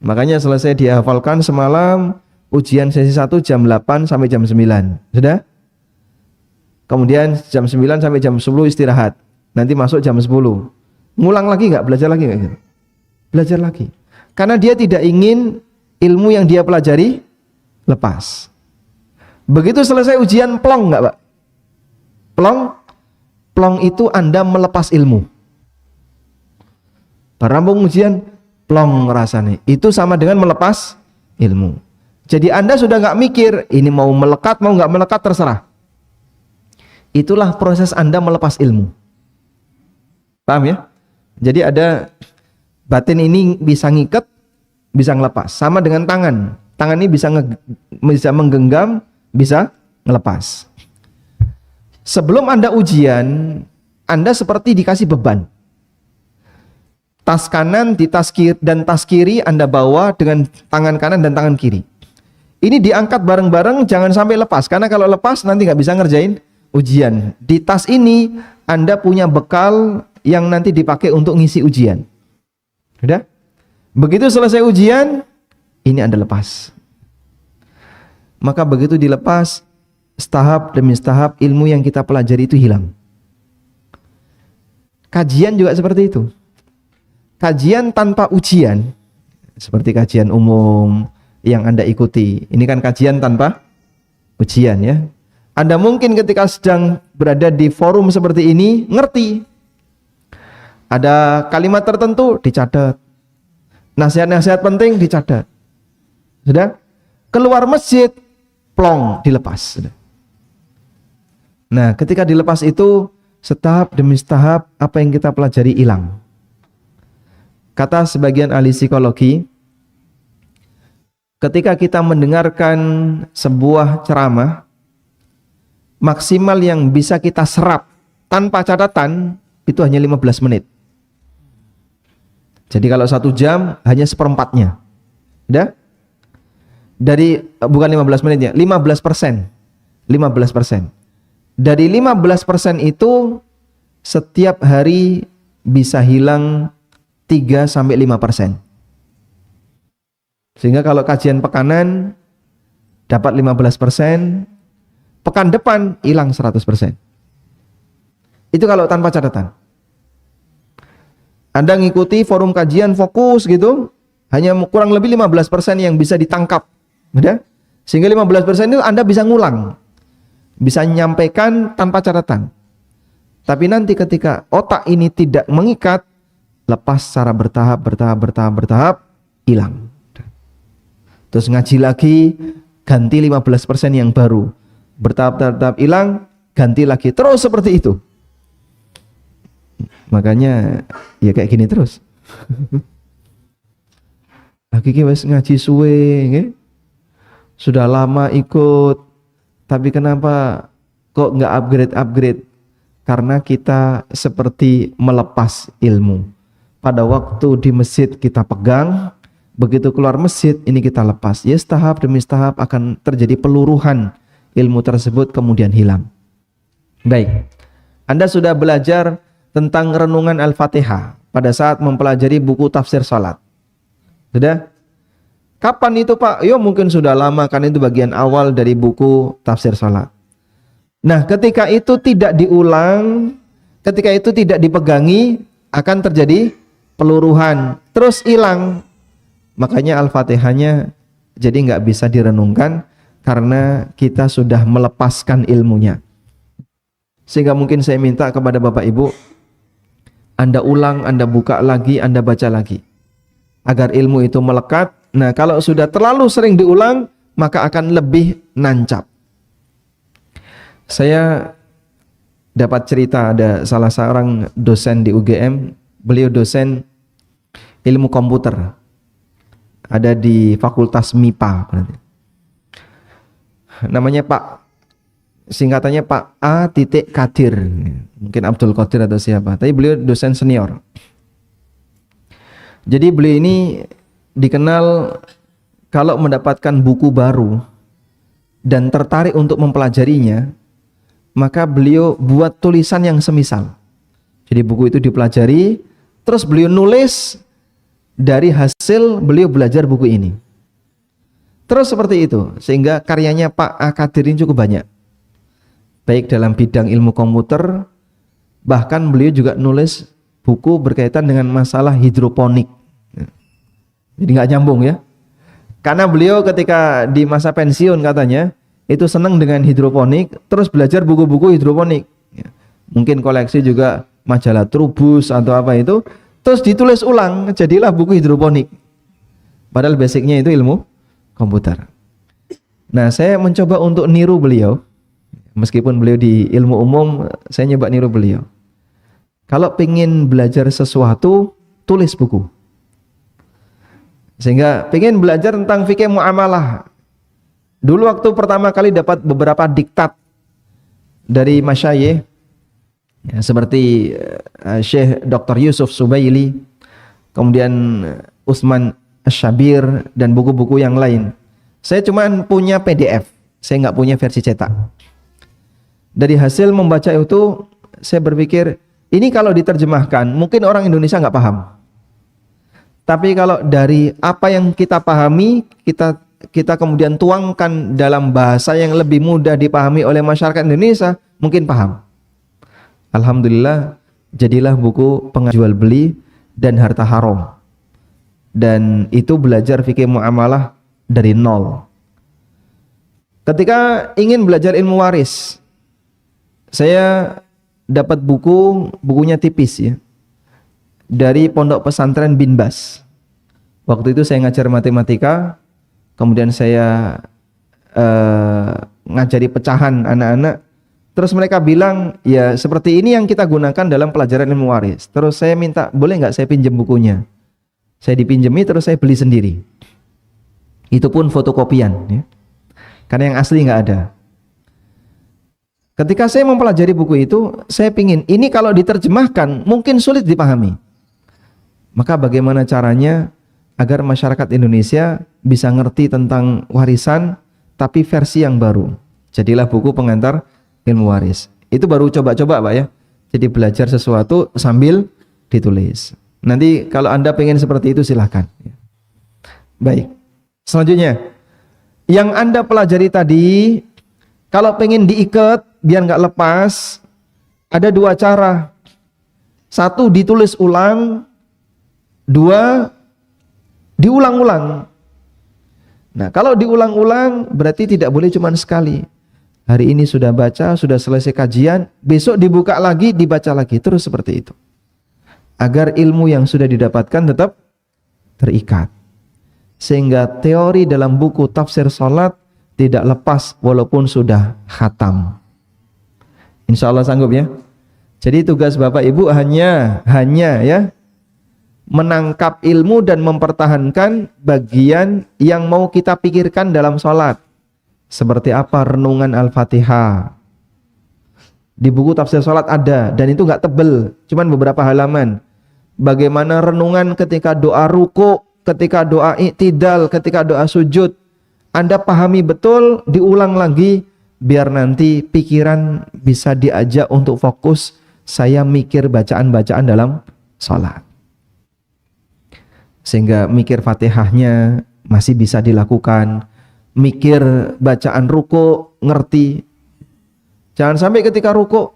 Makanya selesai dia hafalkan semalam, ujian sesi 1 jam 8 sampai jam 9. Sudah? Kemudian jam 9 sampai jam 10 istirahat. Nanti masuk jam 10. Ngulang lagi nggak? Belajar lagi nggak gitu? Belajar lagi. Karena dia tidak ingin ilmu yang dia pelajari lepas. Begitu selesai ujian plong nggak Pak? Plong itu Anda melepas ilmu. Rampung ujian plong rasanya. Itu sama dengan melepas ilmu. Jadi Anda sudah nggak mikir ini mau melekat mau nggak melekat terserah. itulah proses Anda melepas ilmu. Paham ya? Jadi ada batin ini bisa ngikat, bisa ngelepas. Sama dengan tangan. Tangan ini bisa menggenggam, bisa ngelepas. Sebelum Anda ujian, Anda seperti dikasih beban. Tas kanan di tas kiri dan tas kiri Anda bawa dengan tangan kanan dan tangan kiri. Ini diangkat bareng-bareng, jangan sampai lepas. Karena kalau lepas nanti nggak bisa ngerjain ujian. Di tas ini Anda punya bekal yang nanti dipakai untuk ngisi ujian. Udah? Begitu selesai ujian, ini Anda lepas. Maka begitu dilepas, setahap demi setahap ilmu yang kita pelajari itu hilang. Kajian juga seperti itu. Kajian tanpa ujian, seperti kajian umum yang Anda ikuti. Ini kan kajian tanpa ujian ya. Anda mungkin ketika sedang berada di forum seperti ini, ngerti. Ada kalimat tertentu, dicatat. Nasihat-nasihat penting, dicatat. Sudah? Keluar masjid, plong, dilepas. Sudah. Nah, ketika dilepas itu, setahap demi setahap, apa yang kita pelajari hilang. Kata sebagian ahli psikologi, ketika kita mendengarkan sebuah ceramah, maksimal yang bisa kita serap tanpa catatan itu hanya 15 menit. Jadi kalau 1 jam hanya seperempatnya. Udah? Dari bukan 15 menitnya, 15%. 15%. Dari 15% itu setiap hari bisa hilang 3-5%. Sehingga kalau kajian pekanan dapat 15%, pekan depan hilang 100%. Itu kalau tanpa catatan. Anda ngikuti forum kajian fokus gitu, hanya kurang lebih 15% yang bisa ditangkap. Udah? Sehingga 15% itu Anda bisa ngulang. Bisa menyampaikan tanpa catatan. Tapi nanti ketika otak ini tidak mengikat, lepas secara bertahap, hilang. Terus ngaji lagi, ganti 15% yang baru. Bertahap hilang, ganti lagi. Terus seperti itu. Makanya ya kayak gini terus. Lagi wes ngaji suwe, nggih. Sudah lama ikut, tapi kenapa kok nggak upgrade? Karena kita seperti melepas ilmu. Pada waktu di masjid kita pegang, begitu keluar masjid ini kita lepas. Ya setahap demi setahap akan terjadi peluruhan ilmu tersebut kemudian hilang. Baik, Anda sudah belajar tentang renungan Al-Fatihah pada saat mempelajari buku tafsir salat. Sudah? Kapan itu Pak? Yo mungkin sudah lama karena itu bagian awal dari buku tafsir salat. Nah ketika itu tidak diulang, ketika itu tidak dipegangi, akan terjadi peluruhan, terus hilang. Makanya Al-Fatihahnya jadi nggak bisa direnungkan karena kita sudah melepaskan ilmunya. Sehingga mungkin saya minta kepada Bapak Ibu, Anda ulang, Anda buka lagi, Anda baca lagi, agar ilmu itu melekat. Nah kalau sudah terlalu sering diulang, maka akan lebih nancap. Saya dapat cerita ada salah seorang dosen di UGM. Beliau dosen ilmu komputer, ada di Fakultas MIPA berarti. Namanya singkatannya Pak A. Kadir, mungkin Abdul Qadir atau siapa, tapi beliau dosen senior. Jadi beliau ini dikenal kalau mendapatkan buku baru dan tertarik untuk mempelajarinya, maka beliau buat tulisan yang semisal. Jadi buku itu dipelajari, terus beliau nulis dari hasil beliau belajar buku ini. Terus seperti itu, sehingga karyanya Pak A. Kadir ini cukup banyak. Baik dalam bidang ilmu komputer, bahkan beliau juga nulis buku berkaitan dengan masalah hidroponik. Jadi nggak nyambung ya. Karena beliau ketika di masa pensiun katanya, itu senang dengan hidroponik, terus belajar buku-buku hidroponik. Mungkin koleksi juga majalah Trubus atau apa itu, terus ditulis ulang, jadilah buku hidroponik. Padahal basicnya itu ilmu komputer. Nah, saya mencoba untuk niru beliau. Meskipun beliau di ilmu umum, saya nyoba niru beliau. Kalau pengen belajar sesuatu, tulis buku. Sehingga pengen belajar tentang fikih muamalah. Dulu waktu pertama kali dapat beberapa diktat dari masyayikh, ya, seperti Syekh Dr. Yusuf Subaili, kemudian Utsman Asy-Syabir, dan buku-buku yang lain. Saya cuma punya PDF, saya nggak punya versi cetak. Dari hasil membaca itu, saya berpikir, ini kalau diterjemahkan, mungkin orang Indonesia nggak paham. Tapi kalau dari apa yang kita pahami, kita kemudian tuangkan dalam bahasa yang lebih mudah dipahami oleh masyarakat Indonesia, mungkin paham. Alhamdulillah, jadilah buku Penjual Beli dan Harta Haram. Dan itu belajar fikih muamalah dari nol. Ketika ingin belajar ilmu waris, saya dapat bukunya tipis ya, dari Pondok Pesantren Bin Bas. Waktu itu saya ngajar matematika, kemudian saya ngajari pecahan anak-anak. Terus mereka bilang, ya seperti ini yang kita gunakan dalam pelajaran ilmu waris. Terus saya minta, boleh nggak saya pinjam bukunya? Saya dipinjemi, terus saya beli sendiri. Itu pun fotokopian ya, karena yang asli nggak ada. Ketika saya mempelajari buku itu, saya pingin ini kalau diterjemahkan mungkin sulit dipahami. Maka bagaimana caranya agar masyarakat Indonesia bisa ngerti tentang warisan tapi versi yang baru? Jadilah buku pengantar ilmu waris. Itu baru coba-coba Pak ya. Jadi belajar sesuatu sambil ditulis. Nanti kalau Anda pengen seperti itu silahkan. Baik. Selanjutnya, yang Anda pelajari tadi, kalau pengen diikat biar nggak lepas, ada dua cara. Satu, ditulis ulang. Dua, diulang-ulang. Nah, kalau diulang-ulang berarti tidak boleh cuma sekali. Hari ini sudah baca, sudah selesai kajian, besok dibuka lagi, dibaca lagi, terus seperti itu. Agar ilmu yang sudah didapatkan tetap terikat. Sehingga teori dalam buku tafsir salat tidak lepas walaupun sudah khatam. Insya Allah sanggup ya. Jadi tugas Bapak Ibu hanya ya menangkap ilmu dan mempertahankan bagian yang mau kita pikirkan dalam sholat. Seperti apa renungan Al-Fatihah. Di buku tafsir sholat ada, dan itu nggak tebel, cuman beberapa halaman. Bagaimana renungan ketika doa ruku, ketika doa i'tidal, ketika doa sujud. Anda pahami betul, diulang lagi, biar nanti pikiran bisa diajak untuk fokus. Saya mikir bacaan-bacaan dalam sholat. Sehingga mikir Fatihahnya masih bisa dilakukan, mikir bacaan ruku ngerti. Jangan sampai ketika ruku,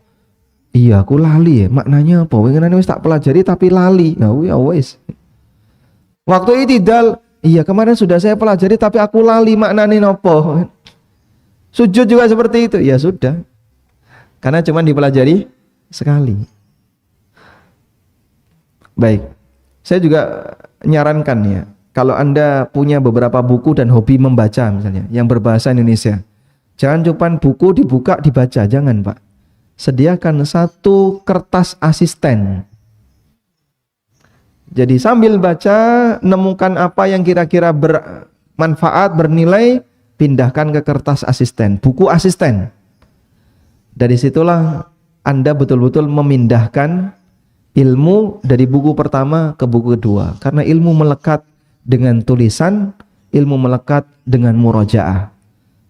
iya aku lali ya, maknanya apa? Pengen wis tak pelajari tapi lali. Nah, wis. Waktu i'tidal, iya kemarin sudah saya pelajari tapi aku lali maknanya apa? Sujud juga seperti itu. Ya sudah. Karena cuma dipelajari sekali. Baik. Saya juga nyarankan ya, kalau Anda punya beberapa buku dan hobi membaca misalnya yang berbahasa Indonesia, jangan cuma buku dibuka dibaca, jangan Pak. Sediakan satu kertas asisten. Jadi sambil baca, nemukan apa yang kira-kira bermanfaat, bernilai, pindahkan ke kertas asisten, buku asisten. Dari situlah Anda betul-betul memindahkan ilmu dari buku pertama ke buku kedua. Karena ilmu melekat dengan tulisan, ilmu melekat dengan murojaah.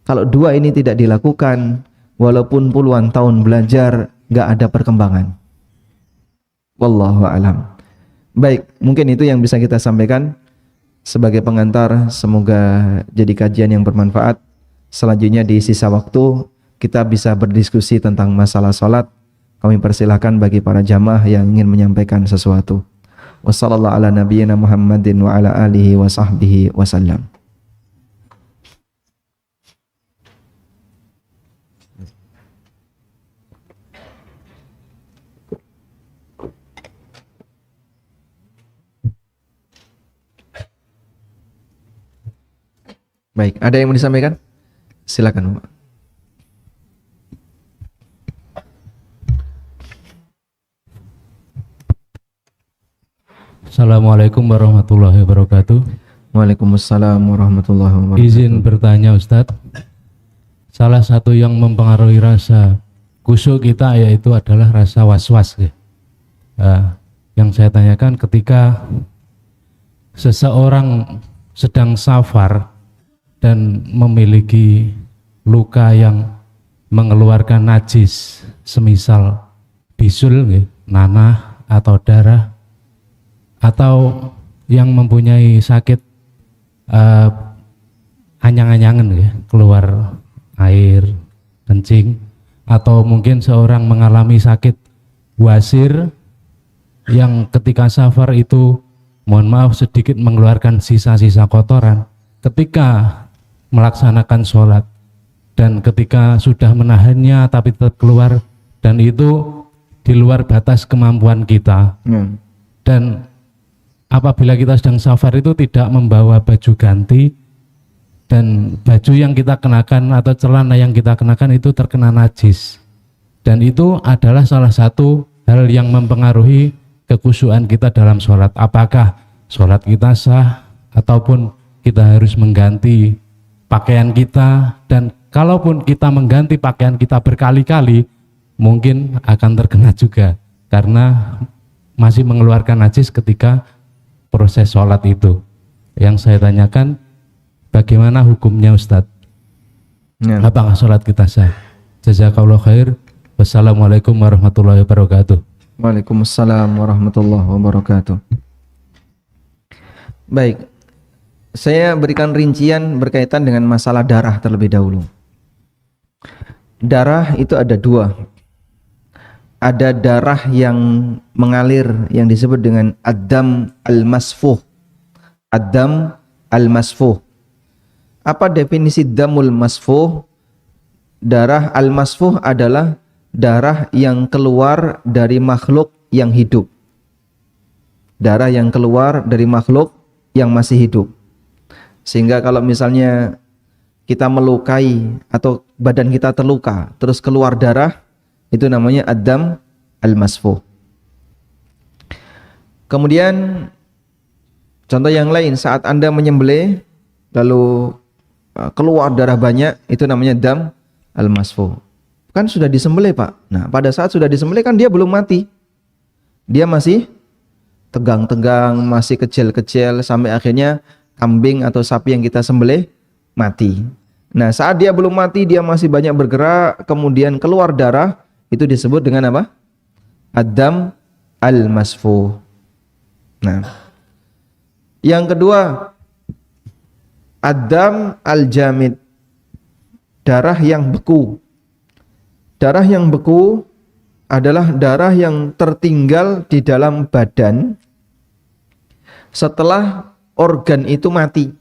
Kalau dua ini tidak dilakukan, walaupun puluhan tahun belajar, gak ada perkembangan. Wallahu a'lam. Baik, mungkin itu yang bisa kita sampaikan sebagai pengantar. Semoga jadi kajian yang bermanfaat. Selanjutnya di sisa waktu kita bisa berdiskusi tentang masalah sholat. Kami persilahkan bagi para jamaah yang ingin menyampaikan sesuatu. Wassallallahu ala nabiyyina Muhammadin wa ala alihi wa sahbihi wasallam. Baik, ada yang mau disampaikan? Silakan, Pak. Assalamualaikum warahmatullahi wabarakatuh. Waalaikumsalam warahmatullahi wabarakatuh. Izin bertanya Ustadz, salah satu yang mempengaruhi rasa khusyuk kita yaitu adalah rasa was-was. Yang saya tanyakan, ketika seseorang sedang safar dan memiliki luka yang mengeluarkan najis, semisal bisul, nanah atau darah, atau yang mempunyai sakit anyang-anyangan, keluar air kencing, atau mungkin seorang mengalami sakit wasir yang ketika safar itu, mohon maaf, sedikit mengeluarkan sisa-sisa kotoran ketika melaksanakan sholat, dan ketika sudah menahannya tapi tetap keluar, dan itu di luar batas kemampuan kita. Dan apabila kita sedang safar itu tidak membawa baju ganti, dan baju yang kita kenakan atau celana yang kita kenakan itu terkena najis, dan itu adalah salah satu hal yang mempengaruhi kekhusyuan kita dalam sholat. Apakah sholat kita sah ataupun kita harus mengganti pakaian kita, dan kalaupun kita mengganti pakaian kita berkali-kali mungkin akan terkena juga karena masih mengeluarkan najis ketika proses sholat itu. Yang saya tanyakan, bagaimana hukumnya Ustadz? Apakah sholat kita sah? Jazakallahu khair. Wassalamualaikum warahmatullahi wabarakatuh. Waalaikumsalam warahmatullahi wabarakatuh. Baik, saya berikan rincian berkaitan dengan masalah darah terlebih dahulu. Darah itu ada dua. Ada darah yang mengalir yang disebut dengan ad-dam al-masfuh. Ad-dam al-masfuh. Apa definisi damul masfuh? Darah al-masfuh adalah darah yang keluar dari makhluk yang hidup. Darah yang keluar dari makhluk yang masih hidup. Sehingga kalau misalnya kita melukai atau badan kita terluka terus keluar darah, itu namanya ad-dam al-masfuh. Kemudian contoh yang lain, saat Anda menyembelih lalu keluar darah banyak, itu namanya dam al-masfuh. Kan sudah disembelih Pak. Nah pada saat sudah disembelih kan dia belum mati, dia masih tegang-tegang, masih kecil-kecil, sampai akhirnya kambing atau sapi yang kita sembelih mati. Nah saat dia belum mati, dia masih banyak bergerak, kemudian keluar darah, itu disebut dengan apa? Ad-dam al-masfuh. Nah yang kedua, ad-dam al-jamid, darah yang beku. Darah yang beku adalah darah yang tertinggal di dalam badan setelah organ itu mati.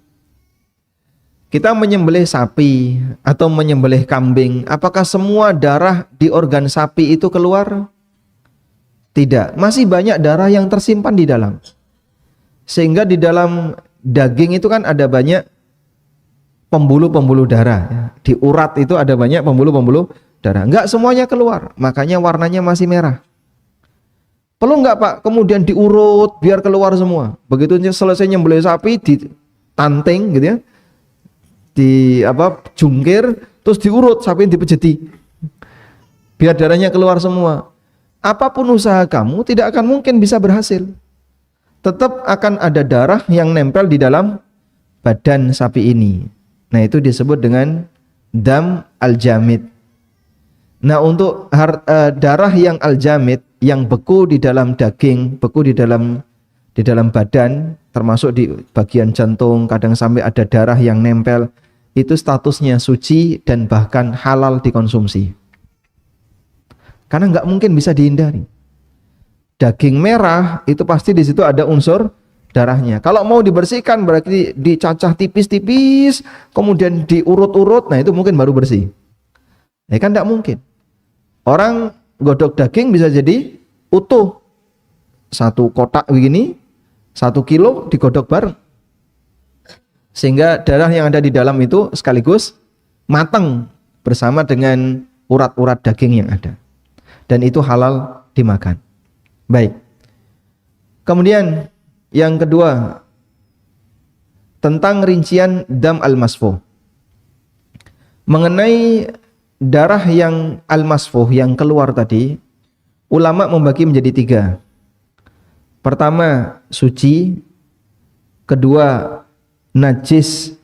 Kita menyembelih sapi atau menyembelih kambing, apakah semua darah di organ sapi itu keluar? Tidak, masih banyak darah yang tersimpan di dalam. Sehingga di dalam daging itu kan ada banyak pembuluh-pembuluh darah. Di urat itu ada banyak pembuluh-pembuluh darah. Enggak semuanya keluar, makanya warnanya masih merah. Perlu enggak Pak kemudian diurut biar keluar semua? Begitu selesai nyembelih sapi, ditanting gitu ya, jungkir, terus diurut sapi dipejeti biar darahnya keluar semua. Apapun usaha kamu tidak akan mungkin bisa berhasil. Tetap akan ada darah yang nempel di dalam badan sapi ini. Nah itu disebut dengan dam al-jamid. Nah untuk darah yang al-jamid, yang beku di dalam daging, beku di dalam badan, termasuk di bagian jantung, kadang sampai ada darah yang nempel, itu statusnya suci dan bahkan halal dikonsumsi. Karena nggak mungkin bisa dihindari. Daging merah itu pasti di situ ada unsur darahnya. Kalau mau dibersihkan berarti dicacah tipis-tipis, kemudian diurut-urut, nah itu mungkin baru bersih. Ya kan nggak mungkin. Orang godok daging bisa jadi utuh, satu kotak begini, 1 kilo digodok bareng, sehingga darah yang ada di dalam itu sekaligus matang bersama dengan urat-urat daging yang ada, dan itu halal dimakan. Baik. Kemudian Yang kedua, tentang rincian dam al-masfuh. Mengenai darah yang al-masfuh, yang keluar tadi, ulama membagi menjadi 3. Pertama, suci. Kedua, najis,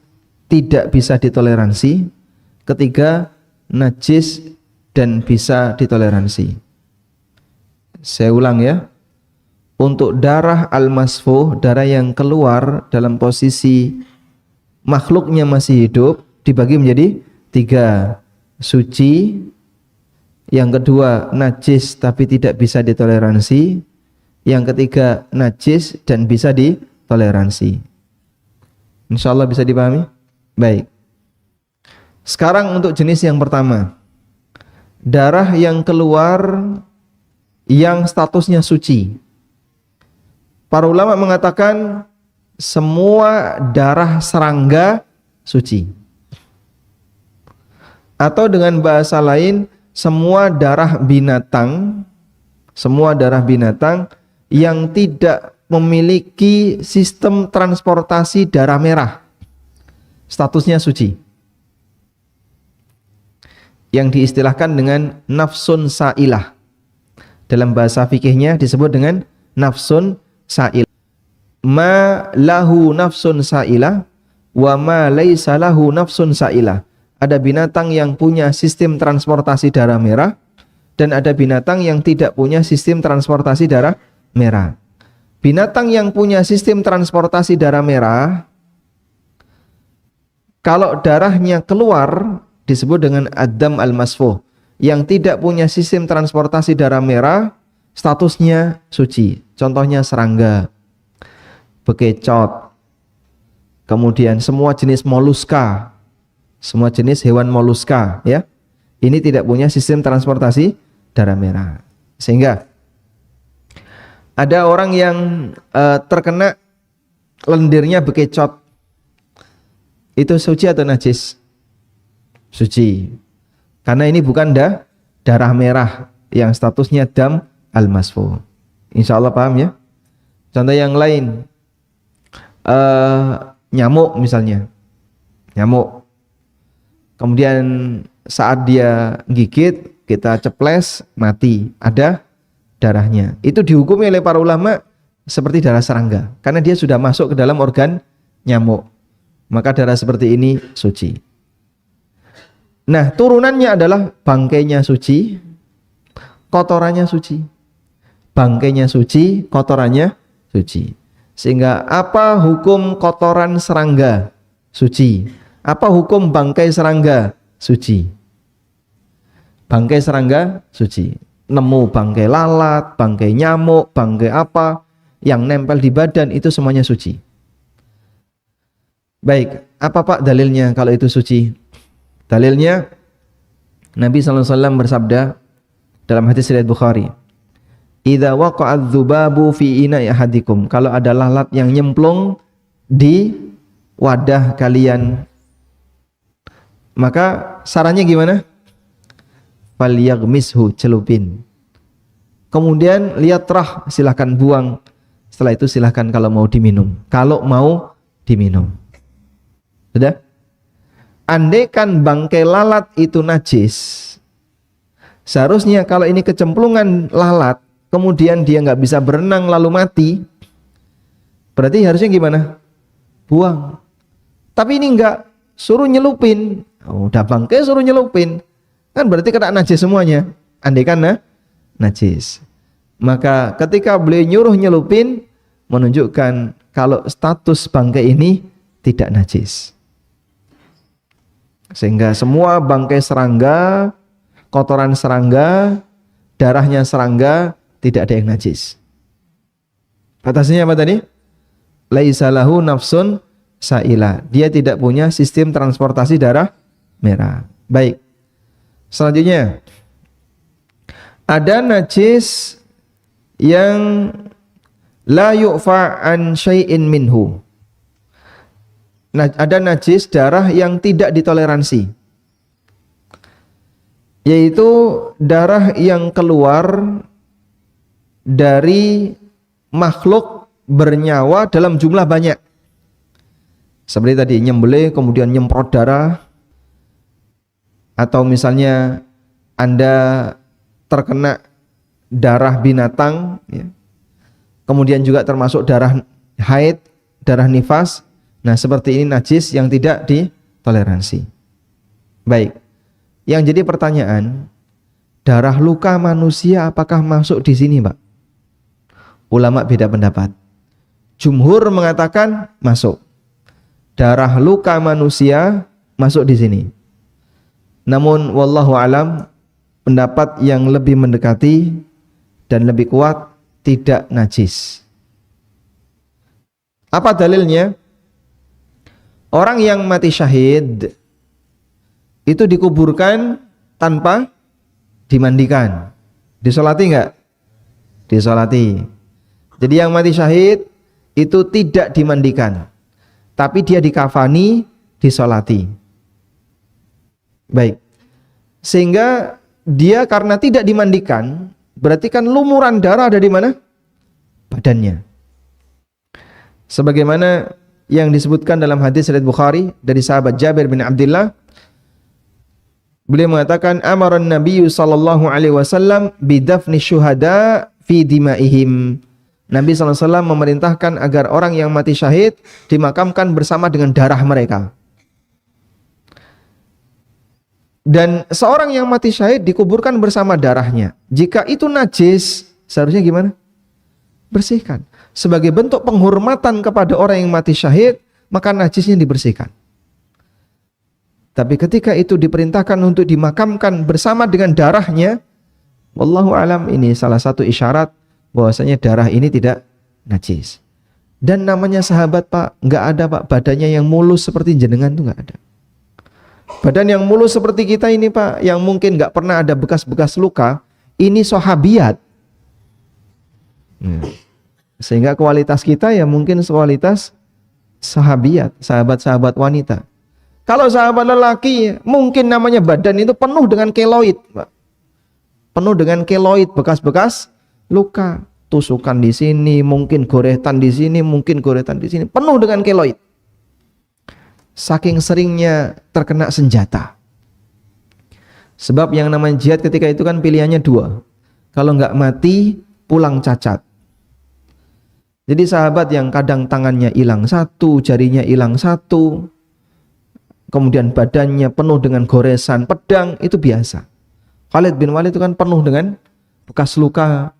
tidak bisa ditoleransi. Ketiga, najis dan bisa ditoleransi. Saya ulang ya. Untuk darah al-masfuh, darah yang keluar dalam posisi makhluknya masih hidup, dibagi menjadi 3. Suci. Yang kedua, najis tapi tidak bisa ditoleransi. Yang ketiga, najis dan bisa ditoleransi. Insya Allah bisa dipahami? Baik. Sekarang untuk jenis yang pertama, darah yang keluar yang statusnya suci. Para ulama mengatakan semua darah serangga suci. Atau dengan bahasa lain, semua darah binatang yang tidak memiliki sistem transportasi darah merah, statusnya suci. Yang diistilahkan dengan nafsun sa'ilah. Dalam bahasa fikihnya disebut dengan nafsun sa'ilah. Ma lahu nafsun sa'ilah wa ma laisa lahu nafsun sa'ilah. Ada binatang yang punya sistem transportasi darah merah dan ada binatang yang tidak punya sistem transportasi darah merah. Binatang yang punya sistem transportasi darah merah, kalau darahnya keluar disebut dengan ad-dam al-masfuh. Yang tidak punya sistem transportasi darah merah, statusnya suci. Contohnya serangga, bekecot, kemudian semua jenis moluska, semua jenis hewan moluska, ya. Ini tidak punya sistem transportasi darah merah. Sehingga ada orang yang terkena lendirnya bekecot, itu suci atau najis? Suci. Karena ini bukan darah merah yang statusnya dam al-masfuh. Insya Allah paham ya. Contoh yang lain, nyamuk misalnya, nyamuk. Kemudian saat dia gigit, kita ceples, mati, ada darahnya. Itu dihukumi oleh para ulama seperti darah serangga, karena dia sudah masuk ke dalam organ nyamuk. Maka darah seperti ini suci. Nah, turunannya adalah bangkainya suci, kotorannya suci. Bangkainya suci, kotorannya suci. Sehingga apa hukum kotoran serangga? Suci. Apa hukum bangkai serangga? Suci. Bangkai serangga suci. Nemu bangkai lalat, bangkai nyamuk, bangkai apa yang nempel di badan, itu semuanya suci. Baik, apa Pak dalilnya kalau itu suci? Dalilnya Nabi SAW bersabda dalam hadis riwayat Bukhari, "Idza waqa'adz dzubabu fi ina'i ahadikum." Kalau ada lalat yang nyemplung di wadah kalian, maka sarannya gimana? Falyaghmishu, celupin. Kemudian lihat rah, silahkan buang. Setelah itu silahkan kalau mau diminum. Kalau mau diminum. Sudah? Andaikan bangkai lalat itu najis, seharusnya kalau ini kecemplungan lalat, kemudian dia nggak bisa berenang lalu mati, berarti harusnya gimana? Buang. Tapi ini nggak, suruh nyelupin. Udah bangkai suruh nyelupin, kan berarti kena najis semuanya. Andaikan najis, maka ketika beliau nyuruh nyelupin, menunjukkan kalau status bangkai ini tidak najis. Sehingga semua bangkai serangga, kotoran serangga, darahnya serangga, tidak ada yang najis. Batasnya apa tadi? Laisa lahu nafsun sa'ilah. Dia tidak punya sistem transportasi darah merah. Baik. Selanjutnya, ada najis yang la yu'fa an syai'in minhu. Ada najis darah yang tidak ditoleransi, yaitu darah yang keluar dari makhluk bernyawa dalam jumlah banyak. Seperti tadi nyembelih kemudian nyemprot darah, atau misalnya Anda terkena darah binatang, ya. Kemudian juga termasuk darah haid, darah nifas. Nah, seperti ini najis yang tidak ditoleransi. Baik. Yang jadi pertanyaan, darah luka manusia apakah masuk di sini, Pak? Ulama beda pendapat. Jumhur mengatakan masuk. Darah luka manusia masuk di sini. Namun wallahu alam, pendapat yang lebih mendekati dan lebih kuat tidak najis. Apa dalilnya? Orang yang mati syahid itu dikuburkan tanpa dimandikan. Disolati enggak? Disolati. Jadi yang mati syahid itu tidak dimandikan, tapi dia dikafani, disolati. Baik. Sehingga dia karena tidak dimandikan, berarti kan lumuran darah ada di mana? Badannya. Sebagaimana yang disebutkan dalam hadis riwayat Bukhari dari sahabat Jabir bin Abdullah, beliau mengatakan amaran Nabi sallallahu alaihi wasallam bidafni syuhada fi dimaihim. Nabi SAW memerintahkan agar orang yang mati syahid dimakamkan bersama dengan darah mereka. Dan seorang yang mati syahid dikuburkan bersama darahnya. Jika itu najis, seharusnya gimana? Bersihkan. Sebagai bentuk penghormatan kepada orang yang mati syahid, maka najisnya dibersihkan. Tapi ketika itu diperintahkan untuk dimakamkan bersama dengan darahnya, wallahu alam, ini salah satu isyarat bahwasanya darah ini tidak najis. Dan namanya sahabat, Pak, nggak ada, Pak, badannya yang mulus seperti jenengan tuh nggak ada. Badan yang mulus seperti kita ini, Pak, yang mungkin nggak pernah ada bekas-bekas luka, ini sahabiat. Sehingga kualitas kita ya mungkin kualitas sahabiat, sahabat-sahabat wanita. Kalau sahabat lelaki, mungkin namanya badan itu penuh dengan keloid, Pak. Penuh dengan keloid, bekas-bekas luka, tusukan di sini, mungkin goretan di sini, mungkin goretan di sini, penuh dengan keloid. Saking seringnya terkena senjata. Sebab yang namanya jihad ketika itu kan pilihannya dua. Kalau nggak mati, pulang cacat. Jadi sahabat yang kadang tangannya hilang satu, jarinya hilang satu, kemudian badannya penuh dengan goresan, pedang, itu biasa. Khalid bin Walid itu kan penuh dengan bekas luka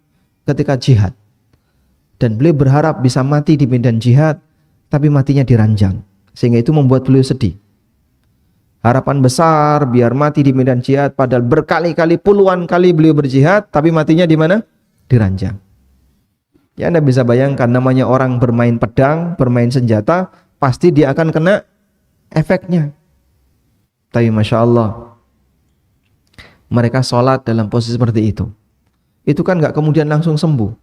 ketika jihad. Dan beliau berharap bisa mati di medan jihad, tapi matinya diranjang. Sehingga itu membuat beliau sedih. Harapan besar biar mati di medan jihad, padahal berkali-kali, puluhan kali beliau berjihad, tapi matinya di mana? Diranjang. Ya, Anda bisa bayangkan, namanya orang bermain pedang, bermain senjata, pasti dia akan kena efeknya. Tapi Masya Allah, mereka sholat dalam posisi seperti itu. Itu kan gak kemudian langsung sembuh.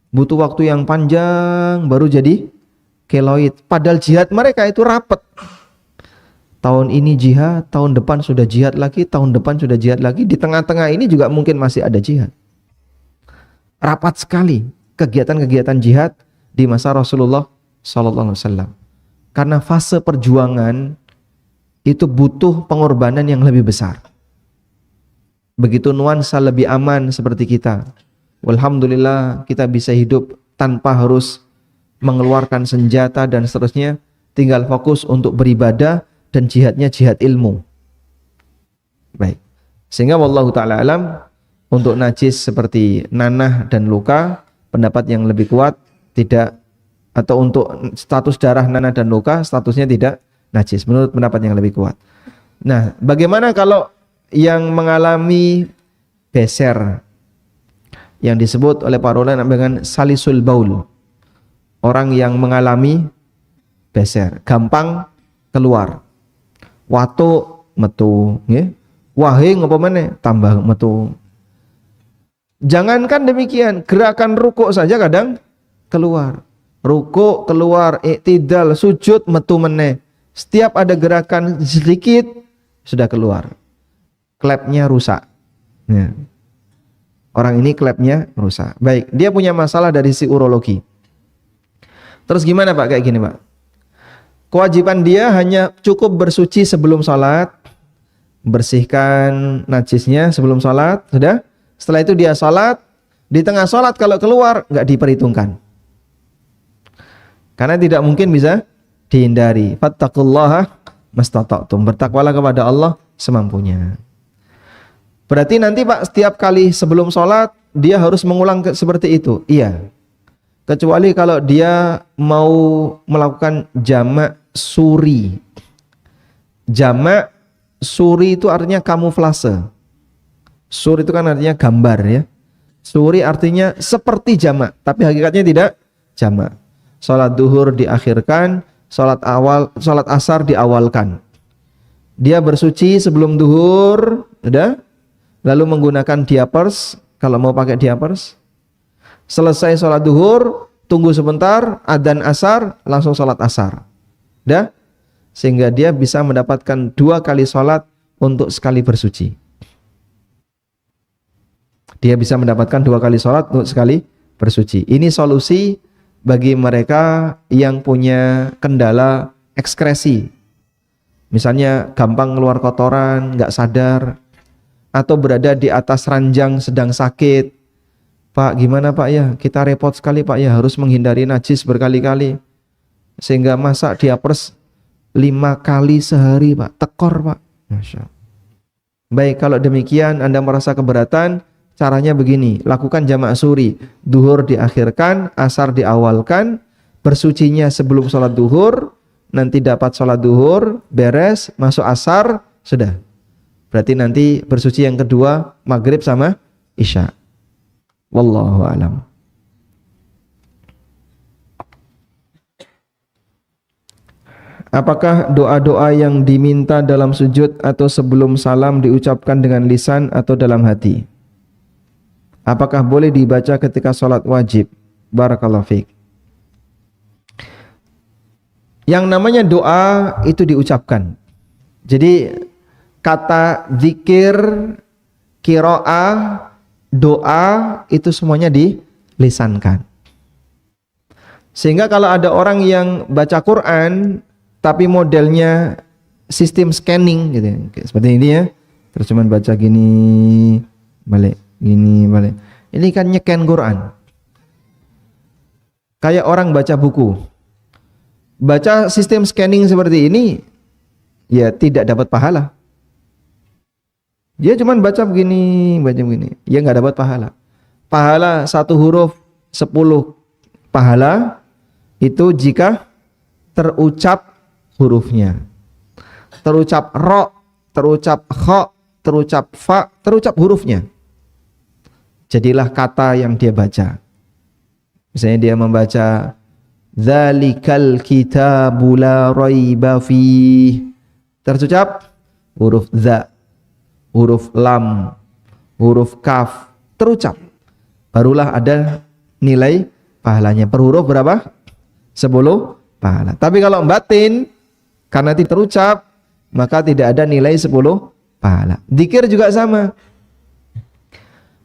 Butuh waktu yang panjang baru jadi keloid. Padahal jihad mereka itu rapat. Tahun ini jihad, tahun depan sudah jihad lagi, tahun depan sudah jihad lagi. Di tengah-tengah ini juga mungkin masih ada jihad. Rapat sekali kegiatan-kegiatan jihad di masa Rasulullah SAW. Karena fase perjuangan itu butuh pengorbanan yang lebih besar. Begitu nuansa lebih aman seperti kita, alhamdulillah kita bisa hidup tanpa harus mengeluarkan senjata dan seterusnya, tinggal fokus untuk beribadah dan jihadnya jihad ilmu. Baik. Sehingga wallahu taala alam, untuk najis seperti nanah dan luka, pendapat yang lebih kuat tidak, atau untuk status darah, nanah dan luka statusnya tidak najis menurut pendapat yang lebih kuat. Nah, bagaimana kalau yang mengalami beser yang disebut oleh para ulama dengan salisul baul? Orang yang mengalami beser, gampang keluar. Watu metu, nggih. Wahing apa meneh tambah metu. Jangankan demikian, gerakan rukuk saja kadang keluar. Rukuk keluar, iktidal, sujud metu meneh. Setiap ada gerakan sedikit sudah keluar. Klepnya rusak. Ya. Orang ini klepnya rusak. Baik, dia punya masalah dari sisi urologi. Terus gimana Pak kayak gini Pak? Kewajiban dia hanya cukup bersuci sebelum sholat, bersihkan najisnya sebelum sholat, sudah. Setelah itu dia sholat, di tengah sholat kalau keluar nggak diperhitungkan, karena tidak mungkin bisa dihindari. Fattaqullaha mastata'tum, bertakwalah kepada Allah semampunya. Berarti nanti Pak setiap kali sebelum sholat dia harus mengulang seperti itu? Iya. Kecuali kalau dia mau melakukan jamak suri. Jamak suri itu artinya kamuflase. Suri itu kan artinya gambar ya. Suri artinya seperti jamak, tapi hakikatnya tidak jamak. Salat duhur diakhirkan, salat asar diawalkan. Dia bersuci sebelum duhur, udah. Lalu menggunakan diapers kalau mau pakai diapers. Selesai sholat duhur, tunggu sebentar, adzan asar, langsung sholat asar. Dah? Sehingga dia bisa mendapatkan 2 kali sholat untuk sekali bersuci. Dia bisa mendapatkan 2 kali sholat untuk sekali bersuci. Ini solusi bagi mereka yang punya kendala ekskresi. Misalnya gampang keluar kotoran, nggak sadar, atau berada di atas ranjang sedang sakit. Pak, gimana Pak ya? Kita repot sekali Pak ya, harus menghindari najis berkali-kali. Sehingga masak diapers 5 kali sehari Pak, tekor Pak. Masya Allah. Baik, kalau demikian Anda merasa keberatan, caranya begini, lakukan jamak suri. Duhur diakhirkan, asar diawalkan, bersucinya sebelum sholat duhur, nanti dapat sholat duhur, beres, masuk asar, sudah. Berarti nanti bersuci yang kedua, maghrib sama isya. Wallahu a'lam. Apakah doa-doa yang diminta dalam sujud atau sebelum salam diucapkan dengan lisan atau dalam hati? Apakah boleh dibaca ketika sholat wajib? Barakallahu fiik. Yang namanya doa itu diucapkan. Jadi kata zikir, qiraah, doa itu semuanya dilisankan. Sehingga kalau ada orang yang baca Quran tapi modelnya sistem scanning gitu, seperti ini ya, terus cuman baca gini balik, gini balik. Ini kan nyeken Quran. Kayak orang baca buku. Baca sistem scanning seperti ini ya tidak dapat pahala. Dia cuma baca begini, ya nggak dapat pahala. Pahala 1 huruf 10 pahala itu jika terucap hurufnya, terucap ro, terucap kho, terucap fa, terucap hurufnya. Jadilah kata yang dia baca. Misalnya dia membaca Dzalikal kitabu la raiba fih, terucap huruf za, huruf lam, huruf kaf, terucap. Barulah ada nilai pahalanya. Per huruf berapa? 10 pahala. Tapi kalau batin, karena tidak terucap, maka tidak ada nilai 10 pahala. Dzikir juga sama.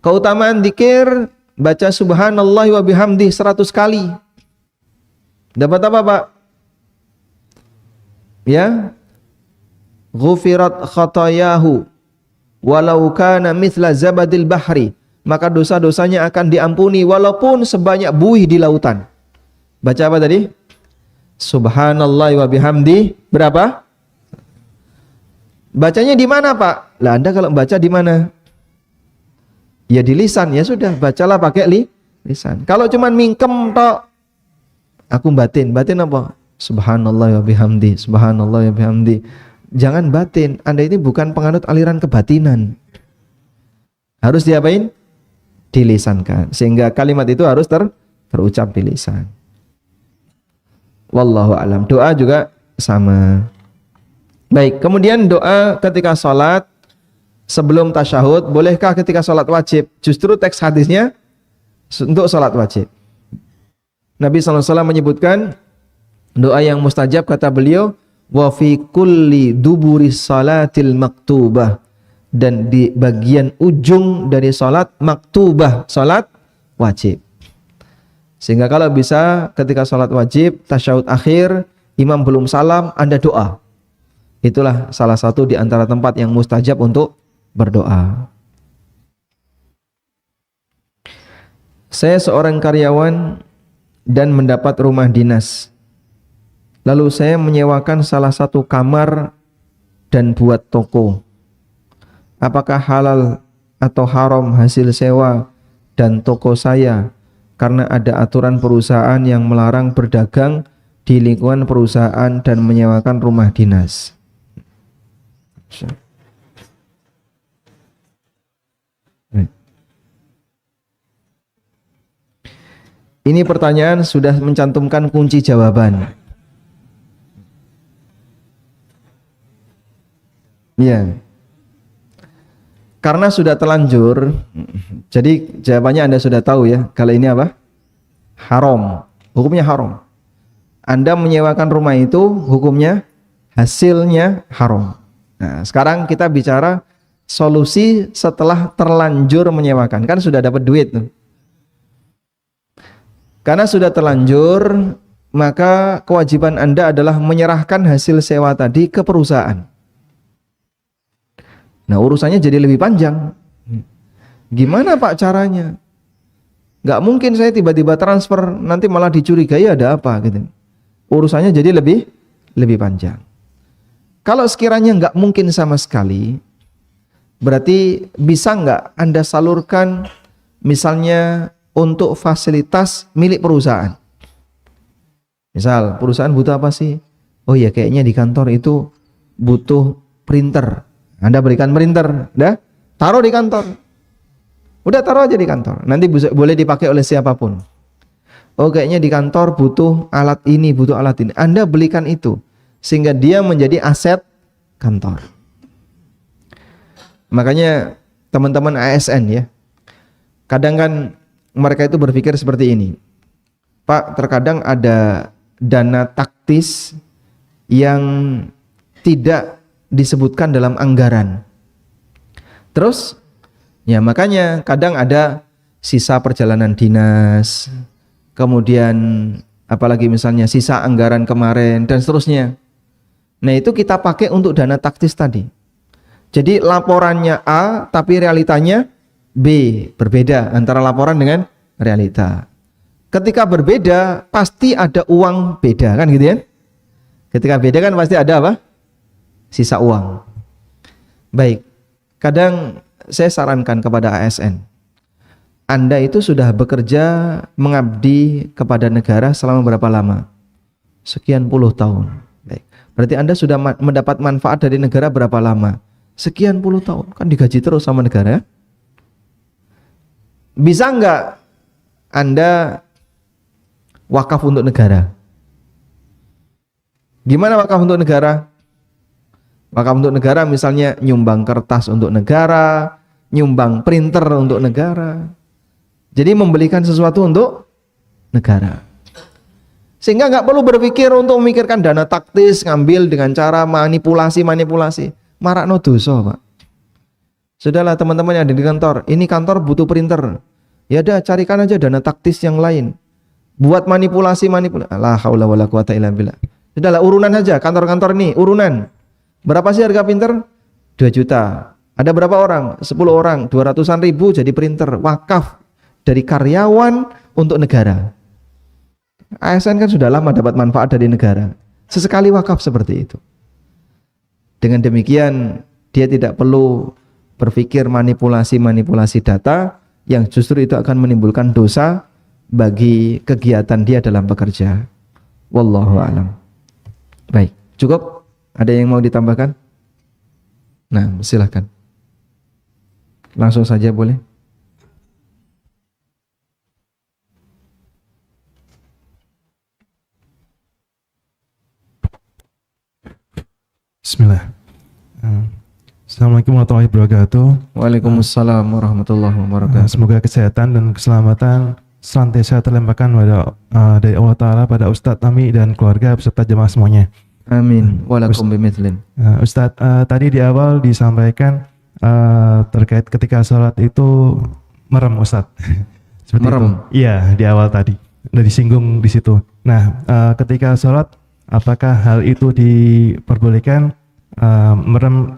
Keutamaan dzikir, baca subhanallah wa bihamdih 100 kali. Dapat apa Pak? Ya, ghufirat khatayahu walau kana mithla zabadil bahri, maka dosa-dosanya akan diampuni walaupun sebanyak buih di lautan. Baca apa tadi? Subhanallah wa bihamdi berapa? Bacanya di mana Pak? Lah Anda kalau baca di mana? Ya di lisan, ya sudah, bacalah pakai lisan. Kalau cuman mingkem tok, aku batin apa? Subhanallah wa bihamdi, subhanallah wa bihamdi. Jangan batin, Anda ini bukan penganut aliran kebatinan. Harus diapain? Dilisankan. Sehingga kalimat itu harus terucap di lisan. Wallahu alam. Doa juga sama. Baik, kemudian doa ketika sholat sebelum tasyahud, bolehkah ketika sholat wajib? Justru teks hadisnya untuk sholat wajib. Nabi SAW menyebutkan doa yang mustajab, kata beliau, wa fi kulli duburi salatil maktubah, dan di bagian ujung dari salat maktubah, salat wajib. Sehingga kalau bisa ketika sholat wajib, tasyahud akhir, imam belum salam, Anda doa. Itulah salah satu di antara tempat yang mustajab untuk berdoa. Saya seorang karyawan dan mendapat rumah dinas. Lalu saya menyewakan salah satu kamar dan buat toko. Apakah halal atau haram hasil sewa dan toko saya karena ada aturan perusahaan yang melarang berdagang di lingkungan perusahaan dan menyewakan rumah dinas? Ini pertanyaan sudah mencantumkan kunci jawaban. Ya. Karena sudah telanjur, jadi jawabannya Anda sudah tahu ya. Kalau ini apa? Haram. Hukumnya haram. Anda menyewakan rumah itu hukumnya hasilnya haram. Nah, sekarang kita bicara solusi setelah terlanjur menyewakan. Kan sudah dapat duit tuh. Karena sudah terlanjur, maka kewajiban Anda adalah menyerahkan hasil sewa tadi ke perusahaan. Nah, urusannya jadi lebih panjang. Gimana Pak caranya? Gak mungkin saya tiba-tiba transfer, nanti malah dicurigai ada apa gitu. Urusannya jadi lebih panjang. Kalau sekiranya gak mungkin sama sekali, berarti bisa gak Anda salurkan misalnya untuk fasilitas milik perusahaan. Misal perusahaan butuh apa sih? Oh ya, kayaknya di kantor itu butuh printer. Anda berikan printer, udah taruh di kantor. Udah taruh aja di kantor. Nanti boleh dipakai oleh siapapun. Oh, kayaknya di kantor butuh alat ini, butuh alat ini. Anda belikan itu sehingga dia menjadi aset kantor. Makanya teman-teman ASN ya, kadang kan mereka itu berpikir seperti ini. Pak, terkadang ada dana taktis yang tidak disebutkan dalam anggaran. Terus, ya makanya kadang ada sisa perjalanan dinas, kemudian apalagi misalnya sisa anggaran kemarin dan seterusnya. Nah, itu kita pakai untuk dana taktis tadi. Jadi laporannya A tapi realitanya B, berbeda antara laporan dengan realita. Ketika berbeda pasti ada uang beda kan gitu ya. Ketika beda kan pasti ada apa? Sisa uang. Baik. Kadang saya sarankan kepada ASN, Anda itu sudah bekerja mengabdi kepada negara selama berapa lama? Sekian puluh tahun. Baik. Berarti Anda sudah mendapat manfaat dari negara berapa lama? Sekian puluh tahun. Kan digaji terus sama negara. Bisa enggak Anda wakaf untuk negara? Gimana wakaf untuk negara? Wakaf untuk negara misalnya nyumbang kertas untuk negara, nyumbang printer untuk negara. Jadi membelikan sesuatu untuk negara. Sehingga enggak perlu berpikir untuk memikirkan dana taktis, ngambil dengan cara manipulasi. Marakno dosa, Pak. Sudahlah teman-teman yang ada di kantor, ini kantor butuh printer. Ya udah carikan aja dana taktis yang lain. Buat manipulasi. La haula wala quwata illa billah. Sudahlah urunan aja, kantor-kantor nih, urunan. Berapa sih harga printer? 2 juta. Ada berapa orang? 10 orang, 200-an ribu jadi printer. Wakaf dari karyawan untuk negara. ASN kan sudah lama dapat manfaat dari negara. Sesekali wakaf seperti itu. Dengan demikian dia tidak perlu berpikir manipulasi data yang justru itu akan menimbulkan dosa bagi kegiatan dia dalam bekerja. Wallahu a'lam. Baik, cukup? Ada yang mau ditambahkan? Nah, silahkan. Langsung saja boleh. Bismillah. Assalamualaikum warahmatullahi wabarakatuh. Waalaikumsalam warahmatullahi wabarakatuh. Semoga kesehatan dan keselamatan senantiasa terlimpahkan dari Allah Ta'ala pada Ustadz Ami dan keluarga beserta jemaah semuanya. Amin. Walakum bimithlin. Ustadz, tadi di awal disampaikan terkait ketika sholat itu merem Ustadz. Seperti Merem? itu. Iya, di awal tadi. udah disinggung di situ. Nah, ketika sholat, apakah hal itu diperbolehkan? Merem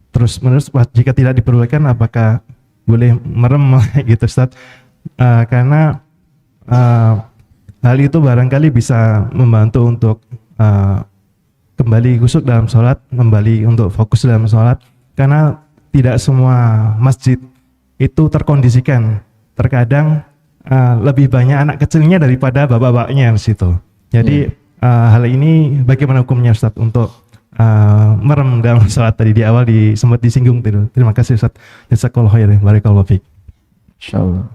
terus menerus? Jika tidak diperbolehkan, apakah boleh merem gitu, Ustaz? Karena hal itu barangkali bisa membantu untuk kembali khusyuk dalam sholat, kembali untuk fokus dalam sholat, karena tidak semua masjid itu terkondisikan. Terkadang lebih banyak anak kecilnya daripada bapak-bapaknya di situ. Jadi hal ini bagaimana hukumnya, Ustaz, untuk merem dalam sholat? Tadi di awal sempat disinggung itu. Terima kasih, Ustaz. Jazakallahu khairan. Barakallahu fiik. Insyaallah.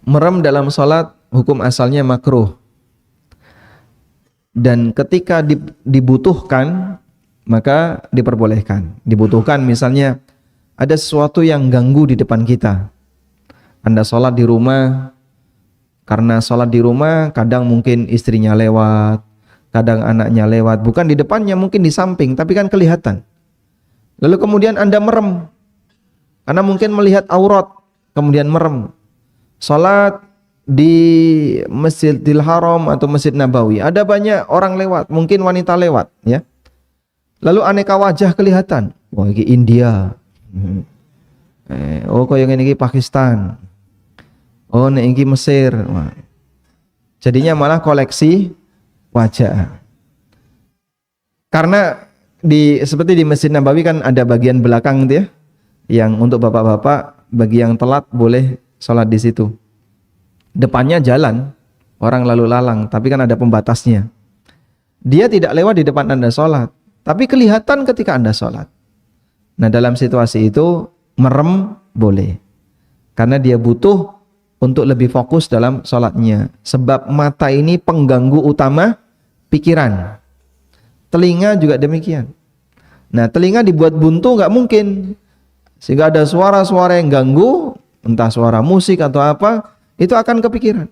Merem dalam sholat hukum asalnya makruh. Dan ketika dibutuhkan maka diperbolehkan. Dibutuhkan misalnya ada sesuatu yang ganggu di depan kita. Anda sholat di rumah, karena sholat di rumah kadang mungkin istrinya lewat, kadang anaknya lewat, bukan di depannya, mungkin di samping, tapi kan kelihatan. Lalu kemudian Anda merem, karena mungkin melihat aurat, kemudian merem. Sholat di Masjidil Haram atau Masjid Nabawi, ada banyak orang lewat, mungkin wanita lewat, ya. Lalu aneka wajah kelihatan. Wah, ini India. Oh, kok yang ini Pakistan. Oh, ini Mesir. Wah. Jadinya malah koleksi wajah. Karena seperti di Masjid Nabawi kan ada bagian belakang gitu ya, yang untuk bapak-bapak, bagi yang telat boleh sholat di situ. Depannya jalan, orang lalu lalang, tapi kan ada pembatasnya. Dia tidak lewat di depan Anda sholat, tapi kelihatan ketika Anda sholat. Nah, dalam situasi itu merem boleh, karena dia butuh untuk lebih fokus dalam sholatnya. Sebab mata ini pengganggu utama pikiran. Telinga juga demikian. Nah, telinga dibuat buntu nggak mungkin, sehingga ada suara-suara yang ganggu, entah suara musik atau apa, itu akan kepikiran.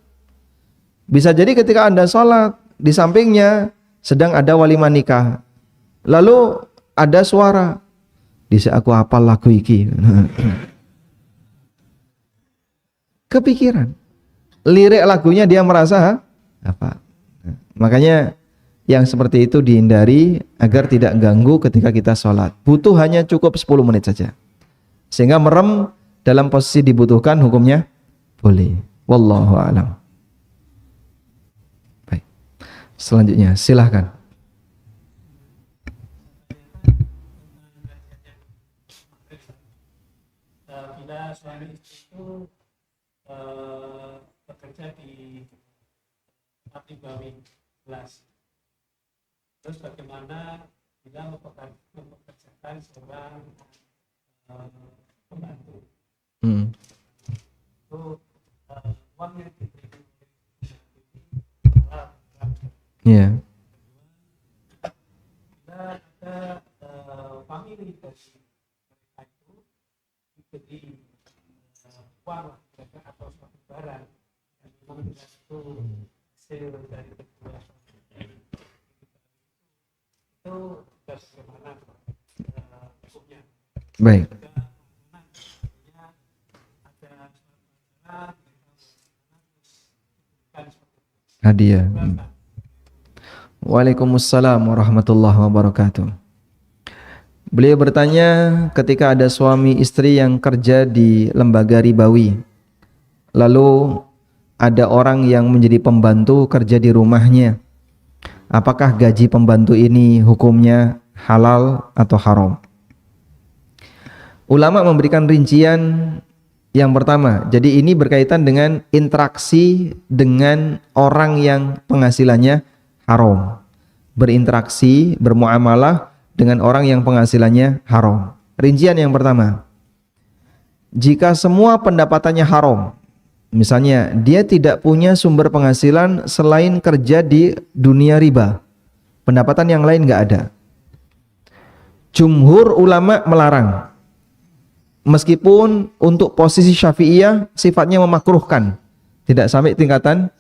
Bisa jadi ketika Anda sholat, di sampingnya sedang ada walimah nikah, lalu ada suara, "Dise aku hafal lagu iki." Kepikiran. Lirik lagunya dia merasa apa? Makanya yang seperti itu dihindari agar tidak ganggu ketika kita sholat. Butuh hanya cukup 10 menit saja. Sehingga merem dalam posisi dibutuhkan hukumnya boleh. Wallahu a'lam. Baik. Selanjutnya silahkan. Bila suami istri itu bekerja di Abdibawi kelas, terus bagaimana bila mempekerjakan seorang pembantu? Itu uang yang diberikan Iya. bila ada famili dari mereka itu diberi uang atau suatu barang yang memang itu hasil dari kedua itu bagaimana hukumnya? Baik. Hadiah. Waalaikumsalam warahmatullahi wabarakatuh. Beliau bertanya, ketika ada suami istri yang kerja di lembaga ribawi, lalu ada orang yang menjadi pembantu kerja di rumahnya, apakah gaji pembantu ini hukumnya halal atau haram? Ulama memberikan rincian. Yang pertama, jadi ini berkaitan dengan interaksi dengan orang yang penghasilannya haram. Berinteraksi, bermuamalah dengan orang yang penghasilannya haram. Rincian yang pertama, jika semua pendapatannya haram, misalnya dia tidak punya sumber penghasilan selain kerja di dunia riba, pendapatan yang lain nggak ada, jumhur ulama melarang. Meskipun untuk posisi Syafi'iyah sifatnya memakruhkan, tidak sampai tingkatan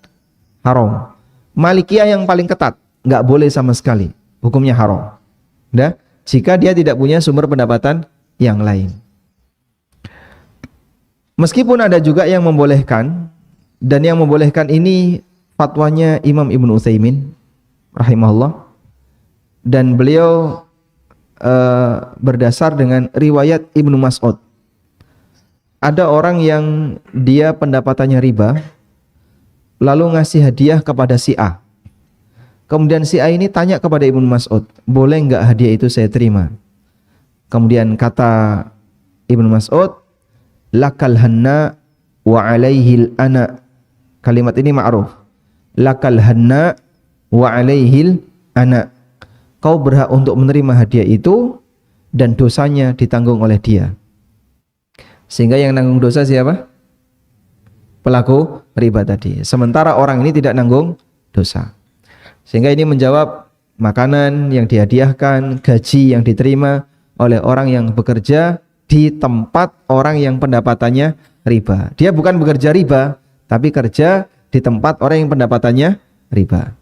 haram. Malikiyah yang paling ketat, nggak boleh sama sekali, hukumnya haram. Dah, jika dia tidak punya sumber pendapatan yang lain. Meskipun ada juga yang membolehkan, Dan yang membolehkan ini fatwanya Imam Ibnu Utsaimin rahimahullah, dan beliau berdasar dengan riwayat Ibnu Mas'ud. Ada orang yang dia pendapatannya riba, lalu ngasih hadiah kepada si A. Kemudian si A ini tanya kepada Ibnu Mas'ud, boleh enggak hadiah itu saya terima? Kemudian kata Ibnu Mas'ud, lakal hanna wa alaihil ana. Kalimat ini ma'ruf. Lakal hanna wa alaihil ana. Kau berhak untuk menerima hadiah itu dan dosanya ditanggung oleh dia. Sehingga yang nanggung dosa siapa? Pelaku riba tadi. Sementara orang ini tidak nanggung dosa. Sehingga ini menjawab makanan yang dihadiahkan, gaji yang diterima oleh orang yang bekerja di tempat orang yang pendapatannya riba. Dia bukan bekerja riba, tapi kerja di tempat orang yang pendapatannya riba.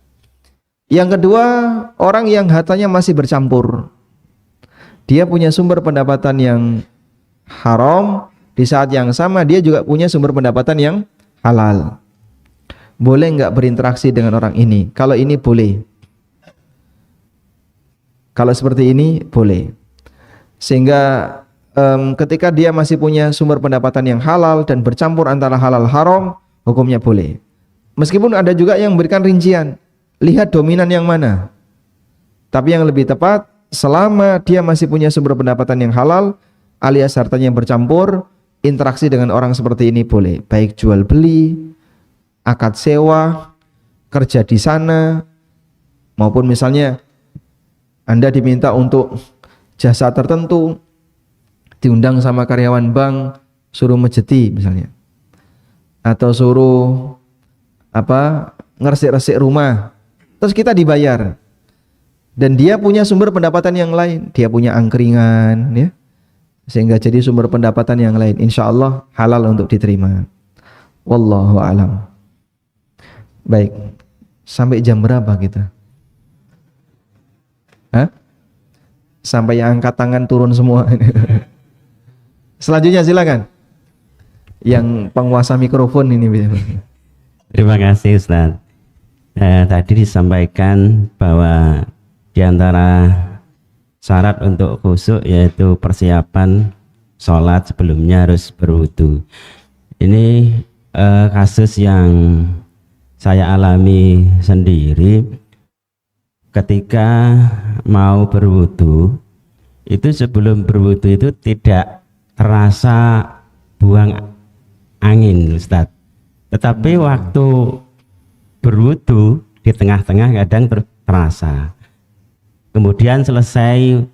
Yang kedua, orang yang hartanya masih bercampur. Dia punya sumber pendapatan yang haram, di saat yang sama dia juga punya sumber pendapatan yang halal. Boleh nggak berinteraksi dengan orang ini? Kalau ini boleh. Kalau seperti ini boleh. Sehingga ketika dia masih punya sumber pendapatan yang halal dan bercampur antara halal haram, hukumnya boleh. Meskipun ada juga yang memberikan rincian, lihat dominan yang mana. Tapi yang lebih tepat, selama dia masih punya sumber pendapatan yang halal alias hartanya yang bercampur, interaksi dengan orang seperti ini boleh, baik jual beli, akad sewa, kerja di sana, maupun misalnya Anda diminta untuk jasa tertentu, diundang sama karyawan bank, suruh mejeti misalnya, atau suruh ngeresik-resik rumah, terus kita dibayar, dan dia punya sumber pendapatan yang lain, dia punya angkringan, ya, sehingga jadi sumber pendapatan yang lain, insya Allah halal untuk diterima. Wallahu alam. Baik, sampai jam berapa kita? Hah? Sampai yang angkat tangan turun semua. Selanjutnya silakan. Yang penguasa mikrofon ini. Terima kasih Ustaz. Tadi disampaikan bahwa di antara syarat untuk khusyuk yaitu persiapan sholat sebelumnya harus berwudu. Ini kasus yang saya alami sendiri. Ketika mau berwudu, itu sebelum berwudu itu tidak terasa buang angin Ustaz. Tetapi waktu berwudu di tengah-tengah kadang terasa. Kemudian selesai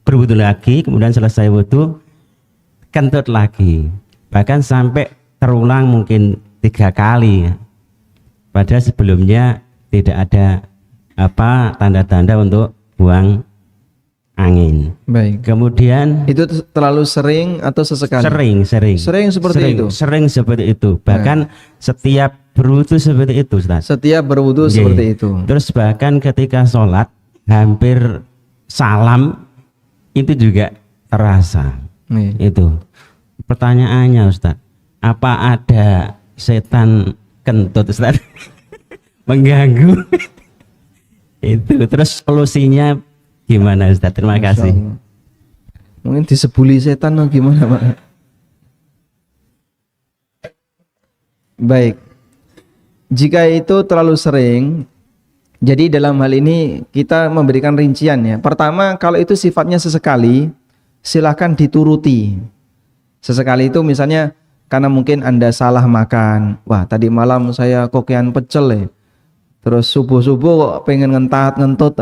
berwudu lagi, kemudian selesai wudu kentut lagi. Bahkan sampai terulang mungkin 3 kali. Padahal sebelumnya tidak ada tanda-tanda untuk buang angin. Baik. Kemudian Itu terlalu sering atau sesekali? Sering seperti itu. Sering seperti itu. Bahkan setiap berwudu seperti itu, Ustaz. Setiap berwudu Nggih. seperti itu. Terus bahkan ketika sholat hampir salam itu juga terasa. Nih. Itu. Pertanyaannya Ustaz, apa ada setan kentut Ustaz mengganggu? Itu. Terus solusinya gimana Ustaz? Terima kasih. Masya Allah. Mungkin disebuli setan atau gimana Pak? Baik. Jika itu terlalu sering, jadi dalam hal ini kita memberikan rincian ya. Pertama, kalau itu sifatnya sesekali, silakan dituruti. Sesekali itu misalnya karena mungkin Anda salah makan. Wah, tadi malam saya kokean pecel ya. Terus subuh-subuh kok pengen ngentut.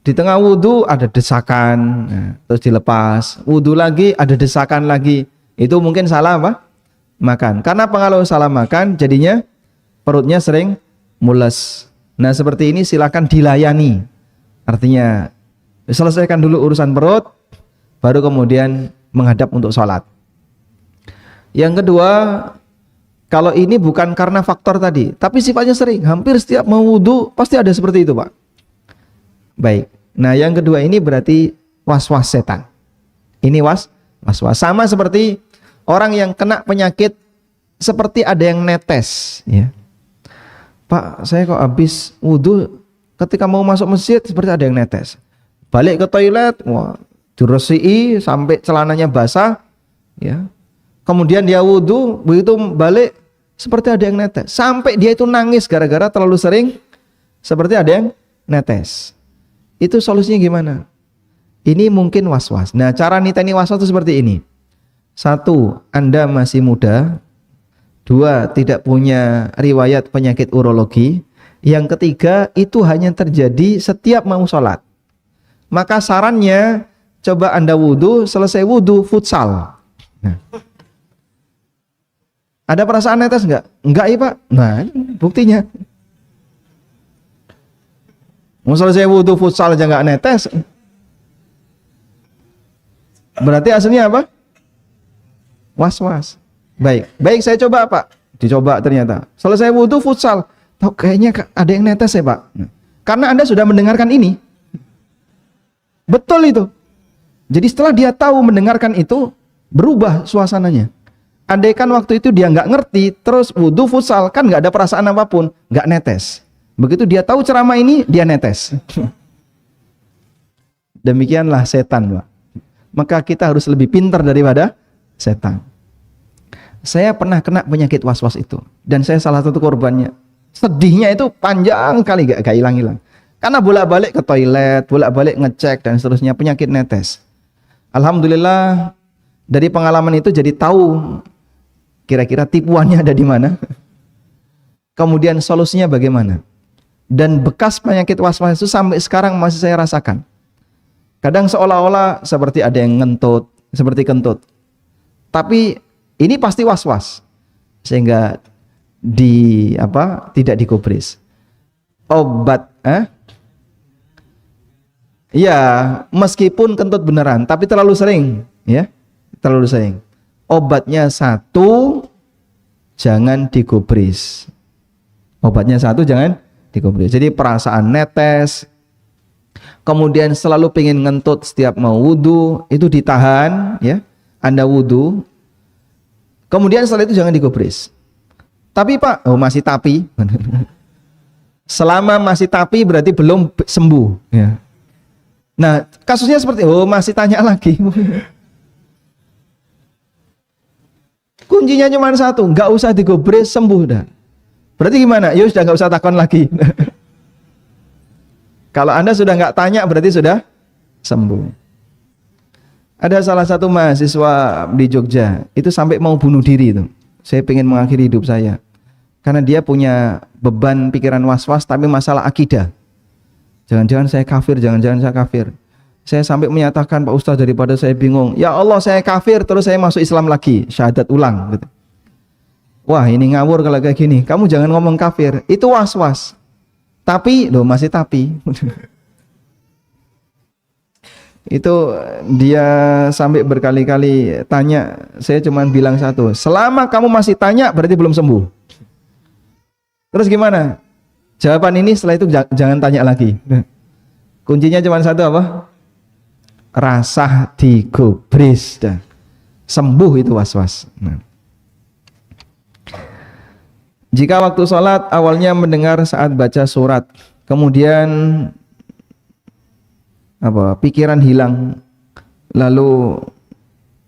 Di tengah wudhu ada desakan, terus dilepas. Wudhu lagi ada desakan lagi. Itu mungkin salah apa? Makan. Karena pengaruh salah makan, jadinya perutnya sering mules. Nah seperti ini silakan dilayani. Artinya selesaikan dulu urusan perut, baru kemudian menghadap untuk sholat. Yang kedua, kalau ini bukan karena faktor tadi, tapi sifatnya sering, hampir setiap mau wudhu pasti ada seperti itu Pak. Baik. Nah yang kedua ini berarti was-was setan. Ini was-was. Sama seperti orang yang kena penyakit seperti ada yang netes, ya. Pak, saya kok habis wudhu, ketika mau masuk masjid seperti ada yang netes. Balik ke toilet, wah, diresiki sampai celananya basah, ya. Kemudian dia wudhu, begitu balik seperti ada yang netes. Sampai dia itu nangis gara-gara terlalu sering seperti ada yang netes. Itu solusinya gimana? Ini mungkin was-was. Nah, cara niteni was-was itu seperti ini. 1, Anda masih muda. 2, tidak punya riwayat penyakit urologi. Yang ketiga, itu hanya terjadi setiap mau sholat. Maka sarannya, coba Anda wudhu, selesai wudhu, futsal. Nah. Ada perasaan netes enggak? Enggak ya Pak? Nah, buktinya. Mau selesai wudhu, futsal aja enggak netes. Berarti aslinya apa? Was-was. Baik saya coba Pak. Dicoba ternyata. Selesai wudhu futsal. Tahu kayaknya ada yang netes ya Pak. Karena Anda sudah mendengarkan ini. Betul itu. Jadi setelah dia tahu mendengarkan itu, berubah suasananya. Andaikan waktu itu dia nggak ngerti, terus wudhu futsal, kan nggak ada perasaan apapun, nggak netes. Begitu dia tahu ceramah ini, dia netes. Demikianlah setan Pak. Maka kita harus lebih pintar daripada setan. Saya pernah kena penyakit was-was itu, dan saya salah satu korbannya. Sedihnya itu panjang kali gak hilang-hilang. Karena bolak-balik ke toilet, bolak-balik ngecek dan seterusnya, penyakit netes. Alhamdulillah dari pengalaman itu jadi tahu kira-kira tipuannya ada di mana. Kemudian solusinya bagaimana. Dan bekas penyakit was-was itu sampai sekarang masih saya rasakan. Kadang seolah-olah seperti ada yang ngentut, seperti kentut. Tapi ini pasti was-was, sehingga tidak digubris. Obat, ya meskipun kentut beneran, tapi terlalu sering, ya, terlalu sering. Obatnya 1, jangan digubris. Obatnya 1, jangan digubris. Jadi perasaan netes, kemudian selalu pengen ngentut setiap mau wudhu, itu ditahan, ya. Anda wudhu, kemudian setelah itu jangan digubris. Tapi Pak, masih tapi. Selama masih tapi berarti belum sembuh. Ya. Nah, kasusnya seperti, masih tanya lagi. Kuncinya cuma 1, nggak usah digubris, sembuh dah. Berarti gimana? Ya sudah nggak usah takon lagi. Kalau Anda sudah nggak tanya, berarti sudah sembuh. Ada salah satu mahasiswa di Jogja, itu sampai mau bunuh diri itu. Saya pengen mengakhiri hidup saya. Karena dia punya beban pikiran was-was, tapi masalah akidah. Jangan-jangan saya kafir, jangan-jangan saya kafir. Saya sampai menyatakan, Pak Ustaz, daripada saya bingung, ya Allah saya kafir, terus saya masuk Islam lagi, syahadat ulang. Gitu. Wah ini ngawur kalau kayak gini, kamu jangan ngomong kafir, itu was-was. Tapi, masih tapi. Itu dia sampai berkali-kali tanya, saya cuma bilang 1, selama kamu masih tanya berarti belum sembuh. Terus gimana? Jawaban ini setelah itu jangan tanya lagi. Kuncinya cuma 1 apa? Rasa digubris dah. Sembuh itu was-was. Jika waktu sholat awalnya mendengar saat baca surat, kemudian pikiran hilang, lalu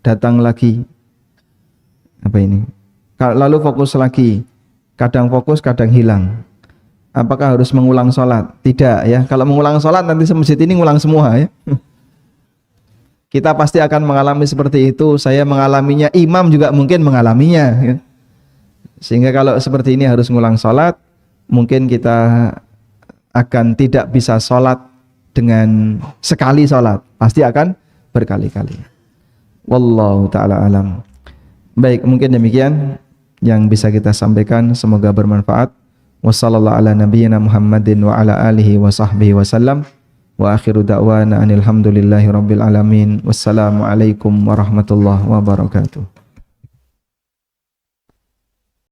datang lagi, lalu fokus lagi, kadang fokus kadang hilang, apakah harus mengulang sholat? Tidak ya, kalau mengulang sholat nanti masjid ini ngulang semua ya. Kita pasti akan mengalami seperti itu, saya mengalaminya, imam juga mungkin mengalaminya ya. Sehingga kalau seperti ini harus ngulang sholat, mungkin kita akan tidak bisa sholat dengan sekali sholat, pasti akan berkali-kali. Wallahu ta'ala alam. Baik, mungkin demikian yang bisa kita sampaikan, semoga bermanfaat. Wassallallahu ala nabiyyina Muhammadin wa ala alihi wa sahbihi wasallam. Wa akhiru da'wana anil hamdulillahi rabbil alamin. Wassalamualaikum warahmatullahi wabarakatuh.